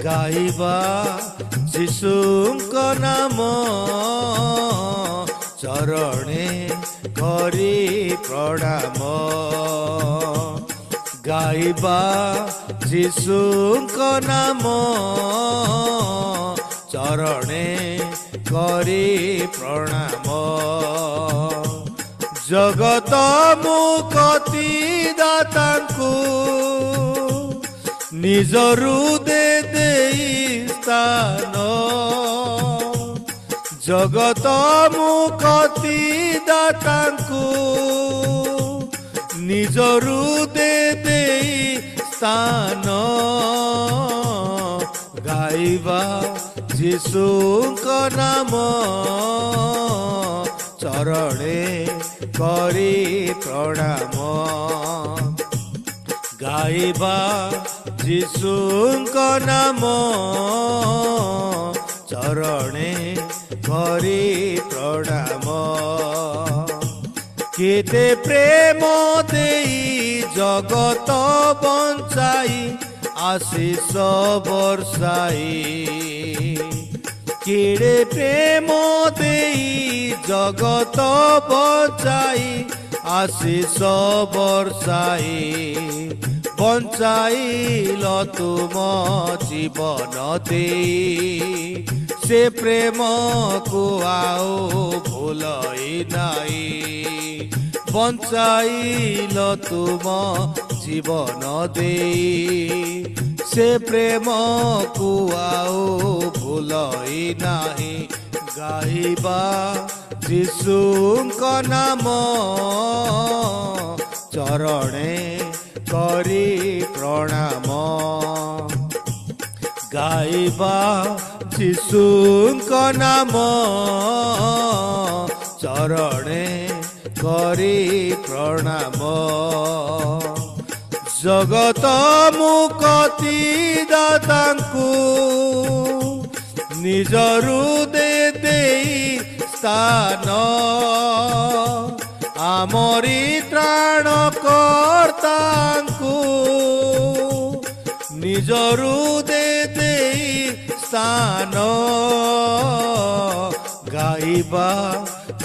गाइबा यीशुଙ୍କ नाम चरणे करी प्रणाम, गाइबा यीशुଙ୍କ नाम चरणे करी प्रणाम। जगत मुक्ति दातांकु निजरु दे स्थान, जगत मुक्ति दातांकु निजरु दे स्थान, गाइबा यीशुଙ୍କ नाम चरणे करी प्रणाम, गाइबा यीशुଙ୍କ नाम चरणे करी प्रणाम। केते प्रेम देई जगत बंचाई आशीष बरसाई, केड़े प्रेम देई जगत बंचाई आशीष बरसाई, बंचाइल तुम जीवन देई से प्रेम को आओ भूलई नाई, बंचाइल तुम जीवन देई से प्रेम को आओ भूलई नाही। गाइबा यीशुଙ୍କ नाम चरणे करी प्रणाम, गाइबा यीशुଙ୍କ नाम चरणे करी प्रणाम। जगत मुक्ति दातांकु निजरु दे स्थान, आमरी त्राण कर्तांकु निजरु दे स्थान, गाइबा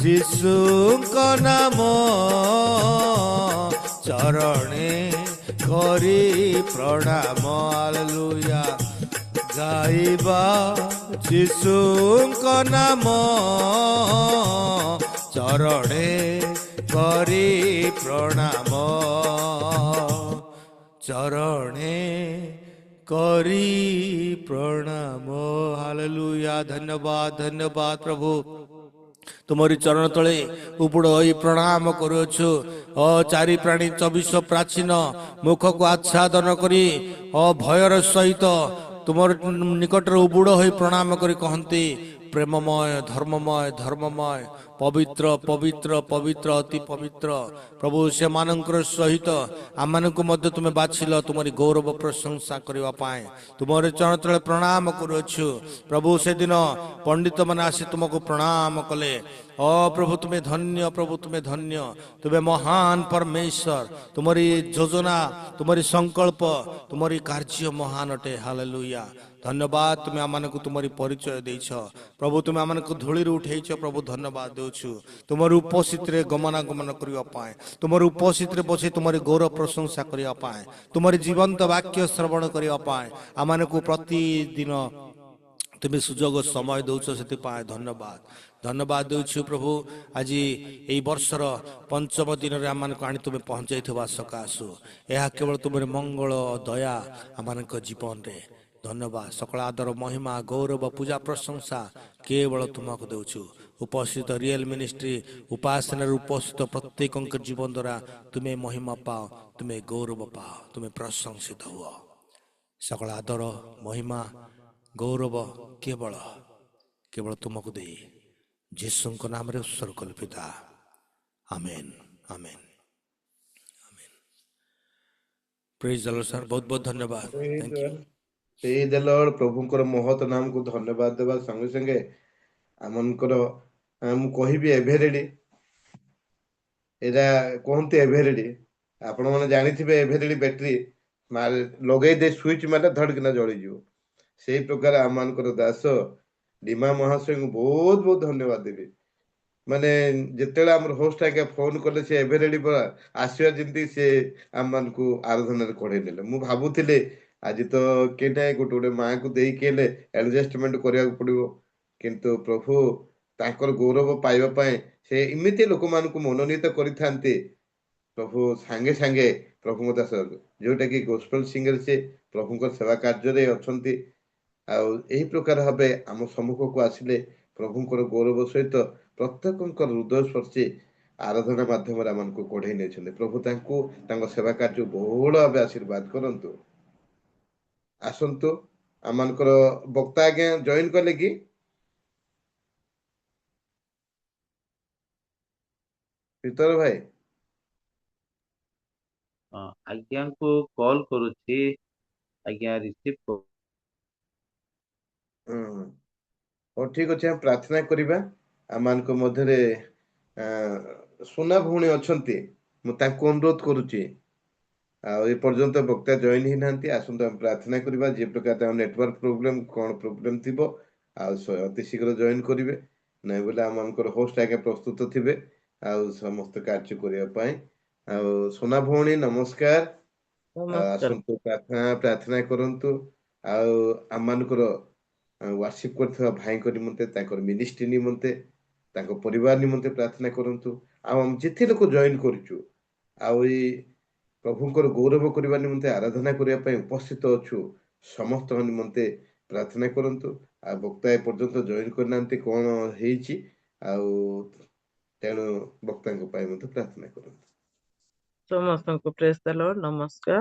यीशुଙ୍କ नाम चरणे करी प्रणाम। हालेलुया गाइबा यीशुଙ୍କ नाम चरणे करी प्रणाम, चरणे करी प्रणाम। हालेलुया धन्यवाद धन्यवाद प्रभु, तुम्हारी चरण तले उपड़ होई प्रणाम करुछु। चारि प्राणी 24 प्राचीन मुख को आच्छादन करी भयर सहित तुम निकट उबुड़ होई प्रणाम करी कहती, ପ୍ରେମମୟ ଧର୍ମମୟ ଧର୍ମମୟ ପବିତ୍ର ପବିତ୍ର ପବିତ୍ର ଅତି ପବିତ୍ର ପ୍ରଭୁ ସେମାନଙ୍କର ସହିତ ଆମମାନଙ୍କୁ ମଧ୍ୟ ତୁମେ ବାଛିଲ ତୁମରି ଗୌରବ ପ୍ରଶଂସା କରିବା ପାଇଁ ତୁମର ଚରଣ ତଳେ ପ୍ରଣାମ କରୁଅଛୁ ପ୍ରଭୁ ସେଦିନ ପଣ୍ଡିତ ମାନେ ଆସି ତୁମକୁ ପ୍ରଣାମ କଲେ ଓ ପ୍ରଭୁ ତୁମେ ଧନ୍ୟ ପ୍ରଭୁ ତୁମେ ଧନ୍ୟ ତୁମେ ମହାନ ପରମେଶ୍ୱର ତୁମରି ଯୋଜନା ତୁମରି ସଂକଳ୍ପ ତୁମରି କାର୍ଯ୍ୟ ମହାନ ଅଟେ ହାଲେଲୁୟା ଧନ୍ୟବାଦ ତୁମେ ଆମମାନଙ୍କୁ ତୁମରି ପରିଚୟ ଦେଇଛ ପ୍ରଭୁ ତୁମେ ଆମମାନଙ୍କୁ ଧୂଳିରୁ ଉଠେଇଛ ପ୍ରଭୁ ଧନ୍ୟବାଦ ଦେଉଛୁ ତୁମର ଉପସ୍ଥିତିରେ ଗମନାଗମନ କରିବା ପାଇଁ ତୁମର ଉପସ୍ଥିତିରେ ବସି ତୁମରି ଗୌରବ ପ୍ରଶଂସା କରିବା ପାଇଁ ତୁମରି ଜୀବନ୍ତ ବାକ୍ୟ ଶ୍ରବଣ କରିବା ପାଇଁ ଆମମାନଙ୍କୁ ପ୍ରତିଦିନ ତୁମେ ସୁଯୋଗ ସମୟ ଦେଉଛ ସେଥିପାଇଁ ଧନ୍ୟବାଦ ଧନ୍ୟବାଦ ଦେଉଛୁ ପ୍ରଭୁ ଆଜି ଏହି ବର୍ଷର ପଞ୍ଚମ ଦିନରେ ଆମମାନଙ୍କୁ ଆଣି ତୁମେ ପହଞ୍ଚାଇଥିବା ସକାଶୁ ଏହା କେବଳ ତୁମର ମଙ୍ଗଳ ଦୟା ଆମମାନଙ୍କ ଜୀବନରେ ଧନ୍ୟବାଦ ସକଳ ଆଦର ମହିମା ଗୌରବ ପୂଜା ପ୍ରଶଂସା କେବଳ ତୁମକୁ ଦେଉଛୁ ଉପସ୍ଥିତ ରିଏଲ ମିନିଷ୍ଟ୍ରି ଉପାସନାରେ ଉପସ୍ଥିତ ପ୍ରତ୍ୟେକଙ୍କ ଜୀବନ ଦ୍ୱାରା ତୁମେ ମହିମା ପାଅ ତୁମେ ଗୌରବ ପାଅ ତୁମେ ପ୍ରଶଂସିତ ହୁଅ ସକଳ ଆଦର ମହିମା ଗୌରବ କେବଳ ତୁମକୁ ଦେଇ ଯୀଶୁଙ୍କ ନାମରେ ଉତ୍ସର୍ଗ କଲି ପିତା ଆମେନ୍ ଆମେନ୍ ଆମେନ୍ ପ୍ରେଜ୍ ଦ ଲର୍ଡ ସାର୍ ବହୁତ ବହୁତ ଧନ୍ୟବାଦ ଥ୍ୟାଙ୍କ ୟୁ ପ୍ରେଜ୍ ଦ ଲର୍ଡ ପ୍ରଭୁଙ୍କର ମହତ ନାମକୁ ଧନ୍ୟବାଦ ଦେବା ସଙ୍ଗେ ସଙ୍ଗେ ଆମଙ୍କର ମୁଁ କହିବି ଏଭେରେଡି ଏଇଟା କୁହନ୍ତି ଏଭେରେଡି ଆପଣମାନେ ଜାଣିଥିବେ ଏଭେରେଡି ବ୍ୟାଟେରୀ ଲଗେଇ ଦେ ସୁଇଚ ମାନେ ଧଡକିନା ଜଳିଯିବ ସେଇ ପ୍ରକାର ଆମମାନଙ୍କର ଦାସ ଡିମା ମହାଶୟଙ୍କୁ ବହୁତ ବହୁତ ଧନ୍ୟବାଦ ଦେବି ମାନେ ଯେତେବେଳେ ଆମର ହୋଷ୍ଟ ଆଜ୍ଞା ଫୋନ କଲେ ସେ ଏଭେରେଡି ପରା ଆସିବା ଯେମିତି ସେ ଆମମାନଙ୍କୁ ଆରାଧନାରେ କଢେଇ ନେଲେ ମୁଁ ଭାବୁଥିଲି ଆଜି ତ କେଟା ଗୋଟେ ମାଆକୁ ଦେଇକି ହେଲେ ଆଡଜଷ୍ଟମେଣ୍ଟ କରିବାକୁ ପଡିବ କିନ୍ତୁ ପ୍ରଭୁ ତାଙ୍କର ଗୌରବ ପାଇବା ପାଇଁ ସେ ଏମିତି ଲୋକମାନଙ୍କୁ ମନୋନୀତ କରିଥାନ୍ତି ପ୍ରଭୁ ସାଙ୍ଗେ ସାଙ୍ଗେ ପ୍ରଭୁଙ୍କ ଦାସ ଯୋଉଟା କି ଗୋସ୍ପେଲ ସିଙ୍ଗର ସେ ପ୍ରଭୁଙ୍କ ସେବା କାର୍ଯ୍ୟରେ ଅଛନ୍ତି ଆଉ ଏହି ପ୍ରକାର ଭାବେ ଆମ ସମ୍ମୁଖକୁ ଆସିଲେ ପ୍ରଭୁଙ୍କର ଗୌରବ ସହିତ ପ୍ରତ୍ୟେକଙ୍କର ହୃଦୟ ସ୍ପର୍ଶୀ ଆରାଧନା ମାଧ୍ୟମରେ ଆମମାନଙ୍କୁ କଢେଇ ନେଇଛନ୍ତି ପ୍ରଭୁ ତାଙ୍କୁ ତାଙ୍କ ସେବା କାର୍ଯ୍ୟ ବହୁଳ ଭାବେ ଆଶୀର୍ବାଦ କରନ୍ତୁ ଆସନ୍ତୁ ଆମମାନଙ୍କର ବକ୍ତା ଆଜ୍ଞା ଜଏନ କଲେ କି ପିତର ଭାଇ ଆଜ୍ଞାଙ୍କୁ କଲ୍ କରୁଛି ଆଜ୍ଞା ରିସିଭ ହଉ ଠିକ ଅଛି ଆମେ ପ୍ରାର୍ଥନା କରିବା ଆମମାନଙ୍କ ମଧ୍ୟରେ ସୁନା ଭଉଣୀ ଅଛନ୍ତି ମୁଁ ତାଙ୍କୁ ଅନୁରୋଧ କରୁଛି ଆଉ ଏ ପର୍ଯ୍ୟନ୍ତ ବକ୍ତା ଜଏନ ହେଇନାହାନ୍ତି ଆସନ୍ତୁ ଆମେ ପ୍ରାର୍ଥନା କରିବା ଯେ ପ୍ରକାର ତାଙ୍କ ନେଟୱାର୍କ ପ୍ରୋବ୍ଲେମ କଣ ପ୍ରୋବ୍ଲେମ ଥିବ ଆଉ ଅତି ଶୀଘ୍ର ଜଏନ କରିବେ ନାଇଁ ବୋଲେ ଆମମାନଙ୍କର ହୋଷ୍ଟ ଆଜ୍ଞା ପ୍ରସ୍ତୁତ ଥିବେ ଆଉ ସମସ୍ତ କାର୍ଯ୍ୟ କରିବା ପାଇଁ ଆଉ ସୁନା ଭଉଣୀ ନମସ୍କାର ଆସନ୍ତୁ ପ୍ରାର୍ଥନା କରନ୍ତୁ ଆଉ ଆମମାନଙ୍କର ୱାର୍ସିପ କରୁଥିବା ଭାଇଙ୍କ ନିମନ୍ତେ ତାଙ୍କର ମିନିଷ୍ଟ୍ରି ନିମନ୍ତେ ତାଙ୍କ ପରିବାର ନିମନ୍ତେ ପ୍ରାର୍ଥନା କରନ୍ତୁ ଆଉ ଆମେ ଯେତେ ଲୋକ ଜଏନ କରୁଛୁ ଆଉ ଏଇ ପ୍ରଭୁଙ୍କର ଗୌରବ କରିବା ନିମନ୍ତେ ଆରାଧନା କରିବା ପାଇଁ ଉପସ୍ଥିତ ଅଛୁ ସମସ୍ତଙ୍କ ନିମନ୍ତେ ପ୍ରାର୍ଥନା କରନ୍ତୁ ଆଉ ବକ୍ତା ଏ ପର୍ଯ୍ୟନ୍ତ ଜଏନ କରିନାହାନ୍ତି କଣ ହେଇଛି ଆଉ ତେଣୁ ବକ୍ତାଙ୍କ ପାଇଁ ମଧ୍ୟ ପ୍ରାର୍ଥନା କରନ୍ତୁ ସମସ୍ତଙ୍କୁ ପ୍ରେଜ୍ ଦ ଲର୍ଡ ନମସ୍କାର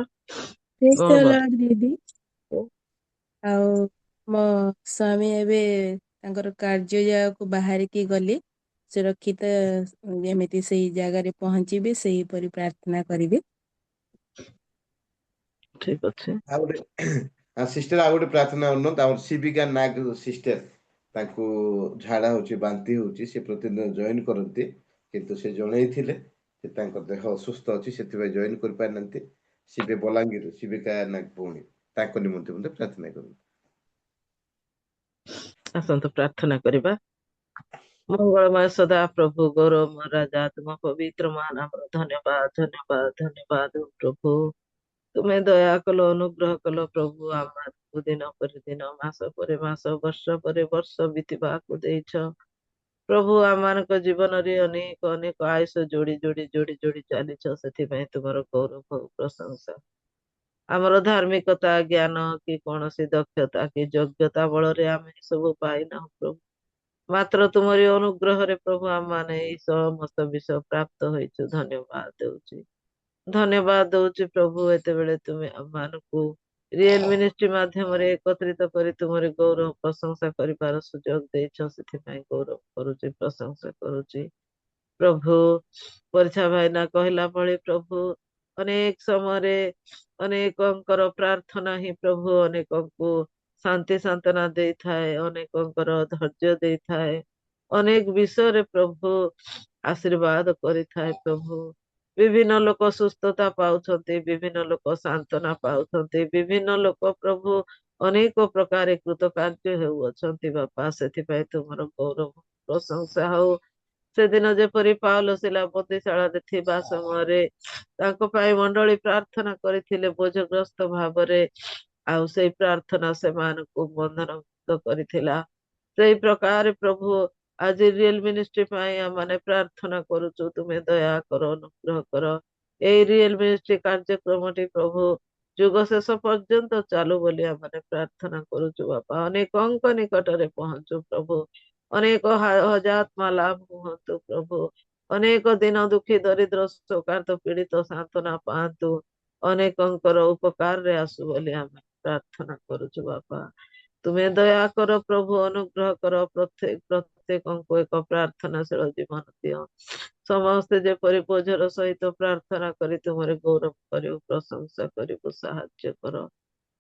ପ୍ରେଜ୍ ଦ ଧନ୍ୟବାଦ। ଲର୍ଡ ଦିଦି ଆଉ ମୋ ସ୍ୱାମୀ ଏବେ ତାଙ୍କର କାର୍ଯ୍ୟ ଜାଗାକୁ ବାହାରିକି ଗଲେ ସୁରକ୍ଷିତ ଯେମିତି ସେଇ ଜାଗାରେ ପହଞ୍ଚିବେ ସେହିପରି ପ୍ରାର୍ଥନା କରିବେ ଠିକ ଅଛି ଆଉ ଗୋଟେ ସିଷ୍ଟର ଆଉ ଗୋଟେ ପ୍ରାର୍ଥନା ଅନୁରୋଧ ଆମର ଶିବିକା ନାଗ ସିଷ୍ଟର ତାଙ୍କୁ ଝାଡା ହଉଛି ବାନ୍ତି ହଉଛି ସେ ପ୍ରତିଦିନ ଜଏନ କରନ୍ତି କିନ୍ତୁ ସେ ଜଣେଇଥିଲେ ଯେ ତାଙ୍କ ଦେହ ଅସୁସ୍ଥ ଅଛି ସେଥିପାଇଁ ଜଏନ କରିପାରିନାହାନ୍ତି ଶିବେ ବଲାଙ୍ଗୀର ଶିବିକା ନାଗ ଭଉଣୀ ତାଙ୍କ ନିମନ୍ତେ ମଧ୍ୟ ପ୍ରାର୍ଥନା କରନ୍ତୁ ଆସନ୍ତୁ ପ୍ରାର୍ଥନା କରିବା ମଙ୍ଗଳମୟ ସଦା ପ୍ରଭୁ ଗୌରବ ରାଜା ତୁମ ପବିତ୍ର ମହାନାମର ଧନ୍ୟବାଦ ଧନ୍ୟବାଦ ଧନ୍ୟବାଦ ପ୍ରଭୁ ତୁମେ ଦୟା କଲ ଅନୁଗ୍ରହ କଲ ପ୍ରଭୁ ଆମକୁ ଦିନ ପରେ ଦିନ ମାସ ପରେ ମାସ ବର୍ଷ ପରେ ବର୍ଷ ବିତିବାକୁ ଦେଇଛ ପ୍ରଭୁ ଆମମାନଙ୍କ ଜୀବନରେ ଅନେକ ଅନେକ ଆୟୁଷ ଯୋଡି ଯୋଡି ଯୋଡି ଯୋଡି ଚାଲିଛ ସେଥିପାଇଁ ତୁମର ଗୌରବ ପ୍ରଶଂସା ଆମର ଧାର୍ମିକତା ଜ୍ଞାନ କି କୌଣସି ଦକ୍ଷତା କି ଯୋଗ୍ୟତା ବଳରେ ଆମେ ସବୁ ପାଇନାହୁଁ ପ୍ରଭୁ ମାତ୍ର ତୁମରି ଅନୁଗ୍ରହରେ ପ୍ରଭୁ ଆମମାନେ ଏଇ ସମସ୍ତ ବିଷୟ ପ୍ରାପ୍ତ ହୋଇଛୁ ଧନ୍ୟବାଦ ଦଉଛି ପ୍ରଭୁ ଏତେବେଳେ ତୁମେ ଆମମାନଙ୍କୁ ରିଏଲ ମିନିଷ୍ଟ୍ରି ମାଧ୍ୟମରେ ଏକତ୍ରିତ କରି ତୁମରି ଗୌରବ ପ୍ରଶଂସା କରିବାର ସୁଯୋଗ ଦେଇଛ, ସେଥିପାଇଁ ଗୌରବ କରୁଛି, ପ୍ରଶଂସା କରୁଛି। ପ୍ରଭୁ, ପରିଛା ଭାଇନା କହିଲା ଭଳି ପ୍ରଭୁ, ଅନେକ ସମୟରେ ଅନେକଙ୍କର ପ୍ରାର୍ଥନା ହିଁ ପ୍ରଭୁ ଅନେକଙ୍କୁ ଶାନ୍ତି ସାନ୍ତ୍ୱନା ଦେଇଥାଏ, ଅନେକଙ୍କର ଧୈର୍ଯ୍ୟ ଦେଇଥାଏ, ଅନେକ ବିଷୟରେ ପ୍ରଭୁ ଆଶୀର୍ବାଦ କରିଥାଏ। ପ୍ରଭୁ, ବିଭିନ୍ନ ଲୋକ ସୁସ୍ଥତା ପାଉଛନ୍ତି, ବିଭିନ୍ନ ଲୋକ ସାନ୍ତ୍ୱନା ପାଉଛନ୍ତି, ବିଭିନ୍ନ ଲୋକ ପ୍ରଭୁ ଅନେକ ପ୍ରକାର କୃତକାର୍ଯ୍ୟ ହେଉଅଛନ୍ତି ବାପା, ସେଥିପାଇଁ ତୁମର ଗୌରବ ପ୍ରଶଂସା ହଉ। ସେଦିନ ଯେପରି ପାଉଲ ସିଲା ବନ୍ଦୀଶାଳାରେ ଥିବା ସମୟରେ ତାଙ୍କ ପାଇଁ ମଣ୍ଡଳୀ ପ୍ରାର୍ଥନା କରିଥିଲେ ବୋଝଗ୍ରସ୍ତ ଭାବରେ, ଆଉ ସେଇ ପ୍ରାର୍ଥନା ସେମାନଙ୍କୁ ବନ୍ଧନମୁକ୍ତ କରିଥିଲା। ସେଇ ପ୍ରକାର ପ୍ରଭୁ ଆଜି ରିଏଲ ମିନିଷ୍ଟ୍ରି ପାଇଁ ଆମେ ପ୍ରାର୍ଥନା କରୁଛୁ, ତୁମେ ଦୟା କର, ଅନୁଗ୍ରହ କର। ଏଇ ରିଏଲ ମିନିଷ୍ଟ୍ରି କାର୍ଯ୍ୟକ୍ରମଟି ପ୍ରଭୁ ଯୁଗ ଶେଷ ପର୍ଯ୍ୟନ୍ତ ଚାଲୁ ବୋଲି ଆମେ ପ୍ରାର୍ଥନା କରୁଛୁ ବାପା। ଅନେକଙ୍କ ନିକଟରେ ପହଞ୍ଚୁ ପ୍ରଭୁ, ଅନେକ ହଜାତ୍ମା ଲାଭ ହୁଅନ୍ତୁ ପ୍ରଭୁ, ଅନେକ ଦିନ ଦୁଃଖୀ ଦରିଦ୍ର ଶୋକାର୍ତ ପୀଡ଼ିତ ସାନ୍ତ୍ୱନା ପାଆନ୍ତୁ, ଅନେକଙ୍କର ଉପକାରରେ ଆସୁ ବୋଲି ଆମେ ପ୍ରାର୍ଥନା କରୁଛୁ ବାପା। ତୁମେ ଦୟା କର ପ୍ରଭୁ, ଅନୁଗ୍ରହ କର, ପ୍ରତ୍ୟେକଙ୍କୁ ଏକ ପ୍ରାର୍ଥନାଶୀଳ ଜୀବନ ଦିଅ। ସମସ୍ତେ ଯେପରି ବୋଝର ସହିତ ପ୍ରାର୍ଥନା କରି ତୁମର ଗୌରବ କରିବୁ, ପ୍ରଶଂସା କରିବୁ, ସାହାଯ୍ୟ କର।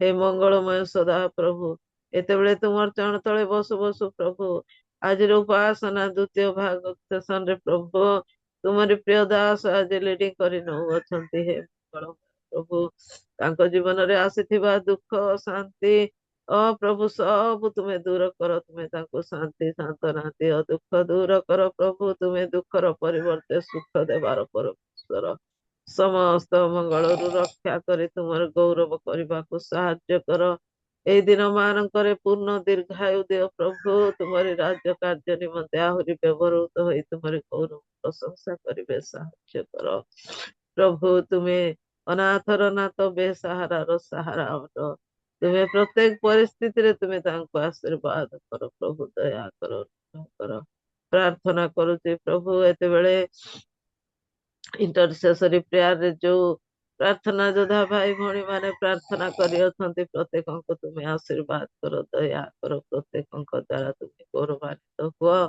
ହେ ମଙ୍ଗଳମୟ ସଦା ପ୍ରଭୁ, ଏତେବେଳେ ତୁମର ଚରଣ ତଳେ ବସୁ ବସୁ ପ୍ରଭୁ ଆଜିର ଉପାସନା ଦ୍ୱିତୀୟ ଭାଗ ସେସନରେ ପ୍ରଭୁ ତୁମରି ପ୍ରିୟ ଦାସ ଆଜି ଲିଡିଂ କରି ନଉଅଛନ୍ତି। ହେ ମଙ୍ଗଳମୟ ପ୍ରଭୁ, ତାଙ୍କ ଜୀବନରେ ଆସିଥିବା ଦୁଃଖ ଶାନ୍ତି ପ୍ରଭୁ ସବୁ ତୁମେ ଦୂର କର, ତୁମେ ତାଙ୍କୁ ଶାନ୍ତି ସାନ୍ତ୍ୱନା ଦିଅ, ଦୁଃଖ ଦୂର କର ପ୍ରଭୁ, ତୁମେ ଦୁଃଖର ପରିବର୍ତ୍ତେ ସୁଖ ଦେବାର ପରମେଶ୍ୱର। ସମସ୍ତ ମଙ୍ଗଳରୁ ରକ୍ଷା କରି ତୁମର ଗୌରବ କରିବାକୁ ସାହାଯ୍ୟ କର। ଏଇ ଦିନ ମାନଙ୍କରେ ପୂର୍ଣ୍ଣ ଦୀର୍ଘାୟୁ ଦିଅ ପ୍ରଭୁ, ତୁମରି ରାଜ୍ୟ କାର୍ଯ୍ୟ ନିମନ୍ତେ ଆହୁରି ବ୍ୟବହୃତ ହୋଇ ତୁମର ଗୌରବ ପ୍ରଶଂସା କରିବେ, ସାହାଯ୍ୟ କର ପ୍ରଭୁ। ତୁମେ ଅନାଥର ନାଥ, ବେସାହାରାର ସାହାରା ଅଟ। ତୁମେ ପ୍ରତ୍ୟେକ ପରିସ୍ଥିତିରେ ତୁମେ ତାଙ୍କୁ ଆଶୀର୍ବାଦ କର ପ୍ରଭୁ, ଦୟା କର, ଅନୁଗ୍ରହ କର। ପ୍ରାର୍ଥନା କରୁଛି ପ୍ରଭୁ, ଏତେବେଳେ ଇଣ୍ଟରସେସରୀ ପ୍ରେୟାରରେ ଯୋଉ ପ୍ରାର୍ଥନା ଯୋଦ୍ଧା ଭାଇ ଭଉଣୀ ମାନେ ପ୍ରାର୍ଥନା କରିଅଛନ୍ତି, ପ୍ରତ୍ୟେକଙ୍କୁ ତୁମେ ଆଶୀର୍ବାଦ କର, ଦୟା କର, ପ୍ରତ୍ୟେକଙ୍କ ଦ୍ଵାରା ତୁମେ ଗୌରବାନ୍ୱିତ ହୁଅ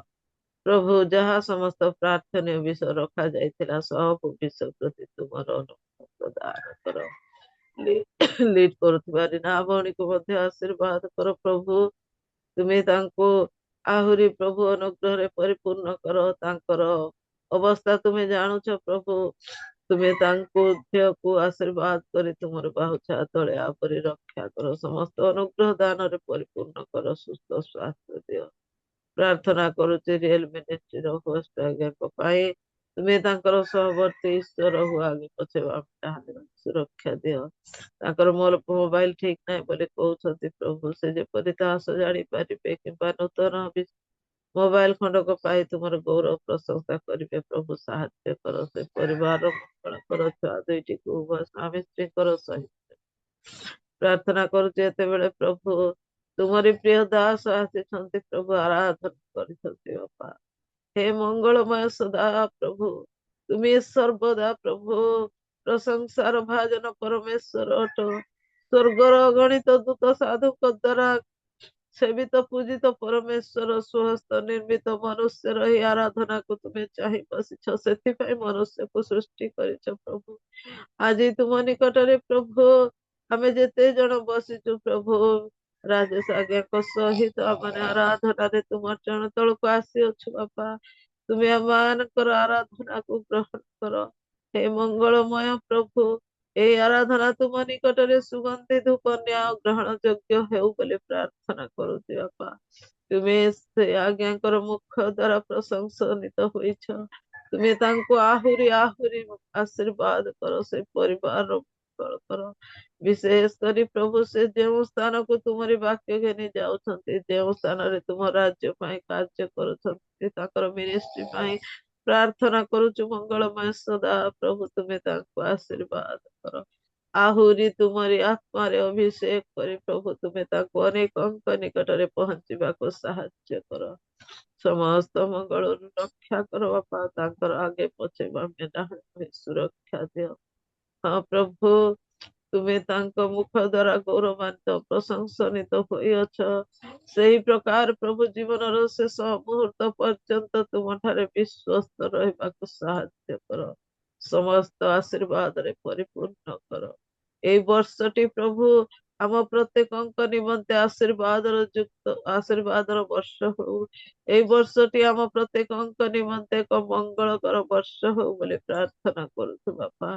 ପ୍ରଭୁ। ଯାହା ସମସ୍ତ ପ୍ରାର୍ଥନୀୟ ବିଷୟ ରଖାଯାଇଥିଲା, ସବୁ ବିଷୟ ପ୍ରତି ତୁମର ଅନୁଗ୍ରହ ପ୍ରଦାନ କର। ଲିଡ୍ କରୁଥିବା ରୀନା ଭଉଣୀକୁ ମଧ୍ୟ ଆଶୀର୍ବାଦ କର ପ୍ରଭୁ, ତୁମେ ତାଙ୍କୁ ଆହୁରି ପ୍ରଭୁ ଅନୁଗ୍ରହରେ ପରିପୂର୍ଣ୍ଣ କର। ତାଙ୍କର ଅବସ୍ଥା ତୁମେ ଜାଣୁଛ ପ୍ରଭୁ, ତୁମେ ତାଙ୍କୁ ଝିଅକୁ ଆଶୀର୍ବାଦ କରି ତୁମର ବାହୁଛା ତଳେ ଆବରି ରକ୍ଷା କର, ସମସ୍ତ ଅନୁଗ୍ରହ ଦାନରେ ପରିପୂର୍ଣ୍ଣ କର, ସୁସ୍ଥ ସ୍ୱାସ୍ଥ୍ୟ ଦିଅ। ପ୍ରାର୍ଥନା କରୁଛି ରିଏଲ ମିନିଷ୍ଟ୍ରିର ହୋଷ୍ଟ ଆଜ୍ଞାଙ୍କ ପାଇଁ, ତୁମେ ତାଙ୍କର ସହବର୍ତ୍ତୀ ଈଶ୍ୱର ହୁଅ, ଆगे ପଛେ ବାମ ସୁରକ୍ଷା ଦିଅ। ତାଙ୍କର ମୋବାଇଲ ଠିକ ନାହିଁ ବୋଲି କହୁଛନ୍ତି ପ୍ରଭୁ, ସେ ଯେପରି ତାହା ସଜାଡି ପାରିବେ କିମ୍ବା ନୂତନ ମୋବାଇଲ ଖଣ୍ଡକ ପାଇ ତୁମର ଗୌରବ ପ୍ରଶଂସା କରିବେ ପ୍ରଭୁ, ସାହାଯ୍ୟ କର। ସେ ପରିବାର ମଙ୍ଗଳ କର, ଛୁଆ ଦୁଇଟିକୁ ଉଭୟ ସ୍ୱାମୀ ସ୍ତ୍ରୀଙ୍କର ସହିତ ପ୍ରାର୍ଥନା କରୁଛି। ଏତେବେଳେ ପ୍ରଭୁ ତୁମରି ପ୍ରିୟ ଦାସ ଆସିଛନ୍ତି ପ୍ରଭୁ, ଆରାଧନା କରିଛନ୍ତି ବାପା। ହେ ମଙ୍ଗଳମୟ ସଦା ପ୍ରଭୁ, ତୁମେ ସର୍ବଦା ପ୍ରଭୁ ପ୍ରଶଂସାର ଭାଜନ ପରମେଶ୍ୱର ଅଟ। ସ୍ୱର୍ଗର ଅଗଣିତ ଦୂତ ସାଧୁଙ୍କ ଦ୍ଵାରା ସେବିତ ପୂଜିତ ପରମେଶ୍ୱର, ସ୍ୱହସ୍ତ ନିର୍ମିତ ମନୁଷ୍ୟର ଏହି ଆରାଧନାକୁ ତୁମେ ଚାହିଁ ବସିଛ, ସେଥିପାଇଁ ମନୁଷ୍ୟକୁ ସୃଷ୍ଟି କରିଛ ପ୍ରଭୁ। ଆଜି ତୁମ ନିକଟରେ ପ୍ରଭୁ ଆମେ ଯେତେ ଜଣ ବସିଛୁ ପ୍ରଭୁ, ରାଜେଶ ଆଜ୍ଞାଙ୍କ ସହିତ ଆମେ ଆରାଧନାରେ ତୁମ ଚରଣ ତଳକୁ ଆସିଅଛୁ ବାପା। ତୁମେ ଆମମାନଙ୍କର ଆରାଧନାକୁ ଗ୍ରହଣ କର। ହେ ମଙ୍ଗଳମୟ ପ୍ରଭୁ, এই ଆରାଧନା ତୁମ ନିକଟରେ ସୁଗନ୍ଧି ଧୂପ ନ୍ୟାୟ ଗ୍ରହଣ ଯୋଗ୍ୟ ହେଉ ବୋଲି ପ୍ରାର୍ଥନା କରୁଛି ବାପା। ତୁମେ ସେ ଆଜ୍ଞାଙ୍କର ମୁଖ ଦ୍ଵାରା ପ୍ରଶଂସନିତ ହୋଇଛ, ତୁମେ ତାଙ୍କୁ ଆହୁରି ଆହୁରି ଆଶୀର୍ବାଦ କର, ସେ ପରିବାର ମଙ୍ଗଳ କର। ବିଶେଷ କରି ପ୍ରଭୁ ସେ ଯେଉଁ ସ୍ଥାନକୁ ତୁମରି ବାକ୍ୟ ଘେନି ଯାଉଛନ୍ତି, ଯେଉଁ ସ୍ଥାନରେ ତୁମ ରାଜ୍ୟ ପାଇଁ କାର୍ଯ୍ୟ କରୁଛନ୍ତି, ତାଙ୍କର ମିନିଷ୍ଟ୍ରି ପାଇଁ ପ୍ରାର୍ଥନା କରୁଛୁ ମଙ୍ଗଳମୟ ସଦା ପ୍ରଭୁ, ତୁମେ ତାଙ୍କୁ ଆଶୀର୍ବାଦ କର। ଆହୁରି ତୁମରି ଆତ୍ମାରେ ଅଭିଷେକ କରି ପ୍ରଭୁ ତୁମେ ତାଙ୍କୁ ଅନେକଙ୍କ ନିକଟରେ ପହଞ୍ଚିବାକୁ ସାହାଯ୍ୟ କର। ସମସ୍ତ ମଙ୍ଗଳରୁ ରକ୍ଷା କର ବାପା, ତାଙ୍କର ଆଗେ ପଛେ ବାମେ ଡାହାଣେ ସୁରକ୍ଷା ଦିଅ। ହଁ ପ୍ରଭୁ, ତୁମେ ତାଙ୍କ ମୁଖ ଦ୍ୱାରା ଗୌରବାନ୍ୱିତ ପ୍ରଶଂସନିତ ହୋଇଅଛ। ସେହି ପ୍ରକାର ପ୍ରଭୁ ଜୀବନର ଶେଷ ମୁହୂର୍ତ୍ତ ପର୍ଯ୍ୟନ୍ତ ତୁମଠାରେ ବିଶ୍ୱସ୍ତ ରହିବାକୁ ସାହାଯ୍ୟ କର। ସମସ୍ତ ଆଶୀର୍ବାଦରେ ପରିପୂର୍ଣ୍ଣ କର। ଏଇ ବର୍ଷଟି ପ୍ରଭୁ ଆମ ପ୍ରତ୍ୟେକଙ୍କ ନିମନ୍ତେ ଆଶୀର୍ବାଦର ବର୍ଷ ହଉ। ଏଇ ବର୍ଷଟି ଆମ ପ୍ରତ୍ୟେକଙ୍କ ନିମନ୍ତେ ଏକ ମଙ୍ଗଳକର ବର୍ଷ ହଉ ବୋଲି ପ୍ରାର୍ଥନା କରୁଛୁ ବାପା।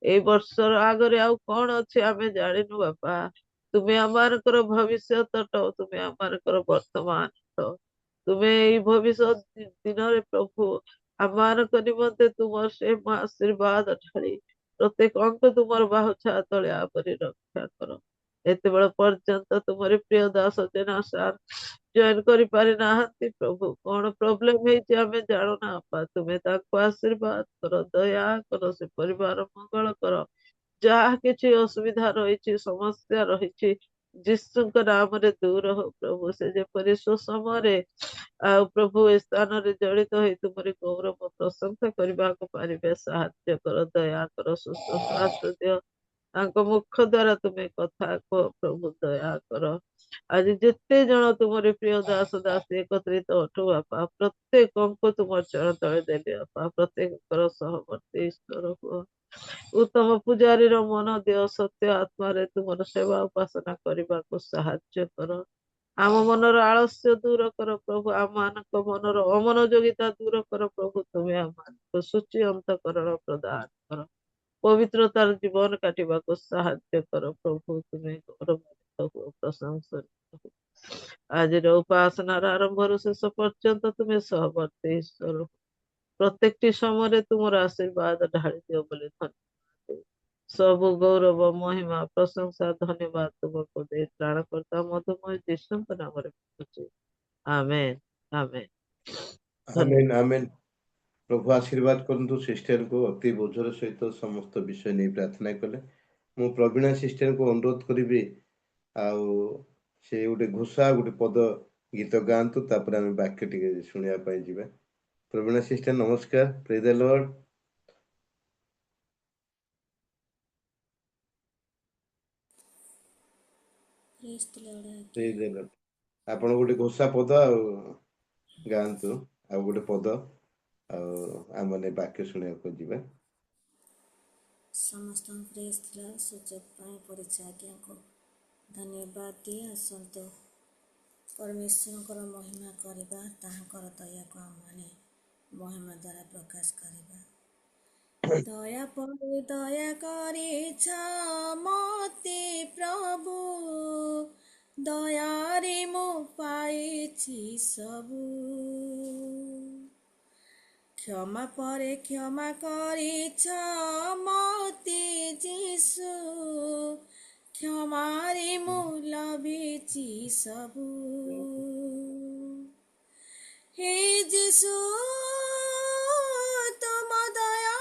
ଏଇ ବର୍ଷର ଆଗରେ ଆଉ କଣ ଅଛି ଆମେ ଜାଣିନୁ ବାପା। ତୁମେ ଆମମାନଙ୍କର ଭବିଷ୍ୟତ ଅଟ, ତୁମେ ଆମମାନଙ୍କର ବର୍ତ୍ତମାନ ଅଟ। ତୁମେ ଏଇ ଭବିଷ୍ୟତ ଦିନରେ ପ୍ରଭୁ ଆମମାନଙ୍କ ନିମନ୍ତେ ତୁମର ସେ ଆଶୀର୍ବାଦ ଢାଳି ପ୍ରତ୍ୟେକଙ୍କୁ ତୁମର ବାହୁଛା ତଳେ ଆବରି ରକ୍ଷା କର। ଏତେବେଳ ପର୍ଯ୍ୟନ୍ତ ତୁମର ପ୍ରିୟ ଦାସ ଜେନା ସାର୍ ଜଏନ କରିପାରି ନାହାନ୍ତି ପ୍ରଭୁ। କଣ ପ୍ରୋବ୍ଲେମ ହେଇଛି ଆମେ ଜାଣୁନା ବାପା। ତୁମେ ତାଙ୍କୁ ଆଶୀର୍ବାଦ କର, ଦୟା କର, ସେ ପରିବାର ମଙ୍ଗଳ କର। ଯାହା କିଛି ଅସୁବିଧା ରହିଛି, ସମସ୍ୟା ରହିଛି, ଯୀଶୁଙ୍କ ନାମରେ ଦୂର ହଉ ପ୍ରଭୁ। ସେ ଯେପରି ସୁସମୟରେ ଆଉ ପ୍ରଭୁ ଏ ସ୍ଥାନରେ ଜଡ଼ିତ ହୋଇ ତୁମରି ଗୌରବ ପ୍ରଶଂସା କରିବାକୁ ପାରିବେ ସାହାଯ୍ୟ କର, ଦୟା କର, ସୁସ୍ଥ ଶ୍ୱାସ ଦିଅ। ତାଙ୍କ ମୁଖ ଦ୍ୱାରା ତୁମେ କଥା କୁହ ପ୍ରଭୁ, ଦୟା କର। ଆଜି ଯେତେ ଜଣ ତୁମର ପ୍ରିୟ ଦାସ ଦାସୀ ଏକତ୍ରିତ ଅଟୁ ବାପା, ପ୍ରତ୍ୟେକଙ୍କୁ ତୁମ ଚରଣ ତଳେ ଦେଲେ ବାପା। ପ୍ରତ୍ୟେକଙ୍କର ସହବର୍ତ୍ତୀ ଈଶ୍ୱର ହୁଅ। ଉତ୍ତମ ପୂଜାରୀର ମନ ଦିଅ, ସତ୍ୟ ଆତ୍ମାରେ ତୁମର ସେବା ଉପାସନା କରିବାକୁ ସାହାଯ୍ୟ କର। ଆମ ମନର ଆଳସ୍ୟ ଦୂର କର ପ୍ରଭୁ, ଆମମାନଙ୍କ ମନର ଅମନୋଯୋଗିତା ଦୂର କର ପ୍ରଭୁ। ତୁମେ ଆମମାନଙ୍କୁ ସୂଚି ଅନ୍ତଃକରଣ ପ୍ରଦାନ କର, ପବିତ୍ରତାର ଜୀବନ କାଟିବାକୁ ସାହାଯ୍ୟ କର ପ୍ରଭୁ। ତୁମେ ଗୌରବାନ୍ୱିତ ହୁଅ, ପ୍ରଶଂସନୀୟ ହୁଅ। ଆଜିର ଉପାସନାର ଆରମ୍ଭରୁ ଶେଷ ପର୍ଯ୍ୟନ୍ତ ତୁମେ ସହବର୍ତ୍ତୀ ଈଶ୍ୱର। ପ୍ରତ୍ୟେକଟି ସମୟରେ ତୁମର ଆଶୀର୍ବାଦ ଢାଳି ଦିଅ ବୋଲି ଧନ୍ୟବାଦ। ସବୁ ଗୌରବ, ମହିମା, ପ୍ରଶଂସା, ଧନ୍ୟବାଦ ତୁମକୁ ଦେଇ ତ୍ରାଣକର୍ତ୍ତା ମଧୁମୟ ଯୀଶୁଙ୍କ ନାମରେ ମାଗୁଛି। ଆମେନ୍, ଆମେନ୍। ଧନ୍ୟବାଦ। ଆମେନ୍ ଆମେନ୍। ପ୍ରଭୁ ଆଶୀର୍ବାଦ କରନ୍ତୁ ସିଷ୍ଟରକୁ। ଅତି ବୋଝର ସହିତ ସମସ୍ତ ବିଷୟ ନେଇ ପ୍ରାର୍ଥନା କଲେ। ମୁଁ ପ୍ରବୀଣା ସିଷ୍ଟରକୁ ଅନୁରୋଧ କରିବି, ଆଉ ସେ ଗୋଟେ ଘୋଷା ଗୋଟେ ପଦ ଗୀତ ଗାଆନ୍ତୁ, ତାପରେ ଆମେ ବାକ୍ୟ ଟିକେ ଶୁଣିବା ପାଇଁ ଯିବା। ପ୍ରବୀଣା ସିଷ୍ଟର ନମସ୍କାର, ପ୍ରେଜ୍ ଦ ଲର୍ଡ। ପ୍ରେଜ୍ ଦ ଲର୍ଡ ଆଜ୍ଞା। ପ୍ରେଜ୍ ଦ ଲର୍ଡ। ଆପଣ ଗୋଟେ ଘୋଷା ପଦ ଆଉ ଗାଆନ୍ତୁ, ଆଉ ଗୋଟେ ପଦ, ଆଉ ଆମେ ବାକ୍ୟ ଶୁଣିବାକୁ ଯିବା। ସମସ୍ତଙ୍କୁ ପ୍ରେଜ୍ ଦ ଲର୍ଡ। ସୁଯୋଗ ପାଇଁ ପରିଚୟ ଆଜ୍ଞାକୁ ଧନ୍ୟବାଦ ଦିଏ। ଆସନ୍ତୁ ପରମେଶ୍ୱରଙ୍କର ମହିମା କରିବା, ତାହାଙ୍କର ଦୟାକୁ ଆମମାନେ ମହିମା ଦ୍ୱାରା ପ୍ରକାଶ କରିବା। ଦୟା ପରେ ଦୟା କରିଛ ମତେ ପ୍ରଭୁ, ଦୟାରେ ମୁଁ ପାଇଛି ସବୁ। କ୍ଷମା ପରେ କ୍ଷମା କରିଛ ମତେ ଯୀଶୁ, କ୍ଷମାରେ ମୁଁ ଲଭିଛି ସବୁ। ହେ ଯୀଶୁ ତୁମ ଦୟା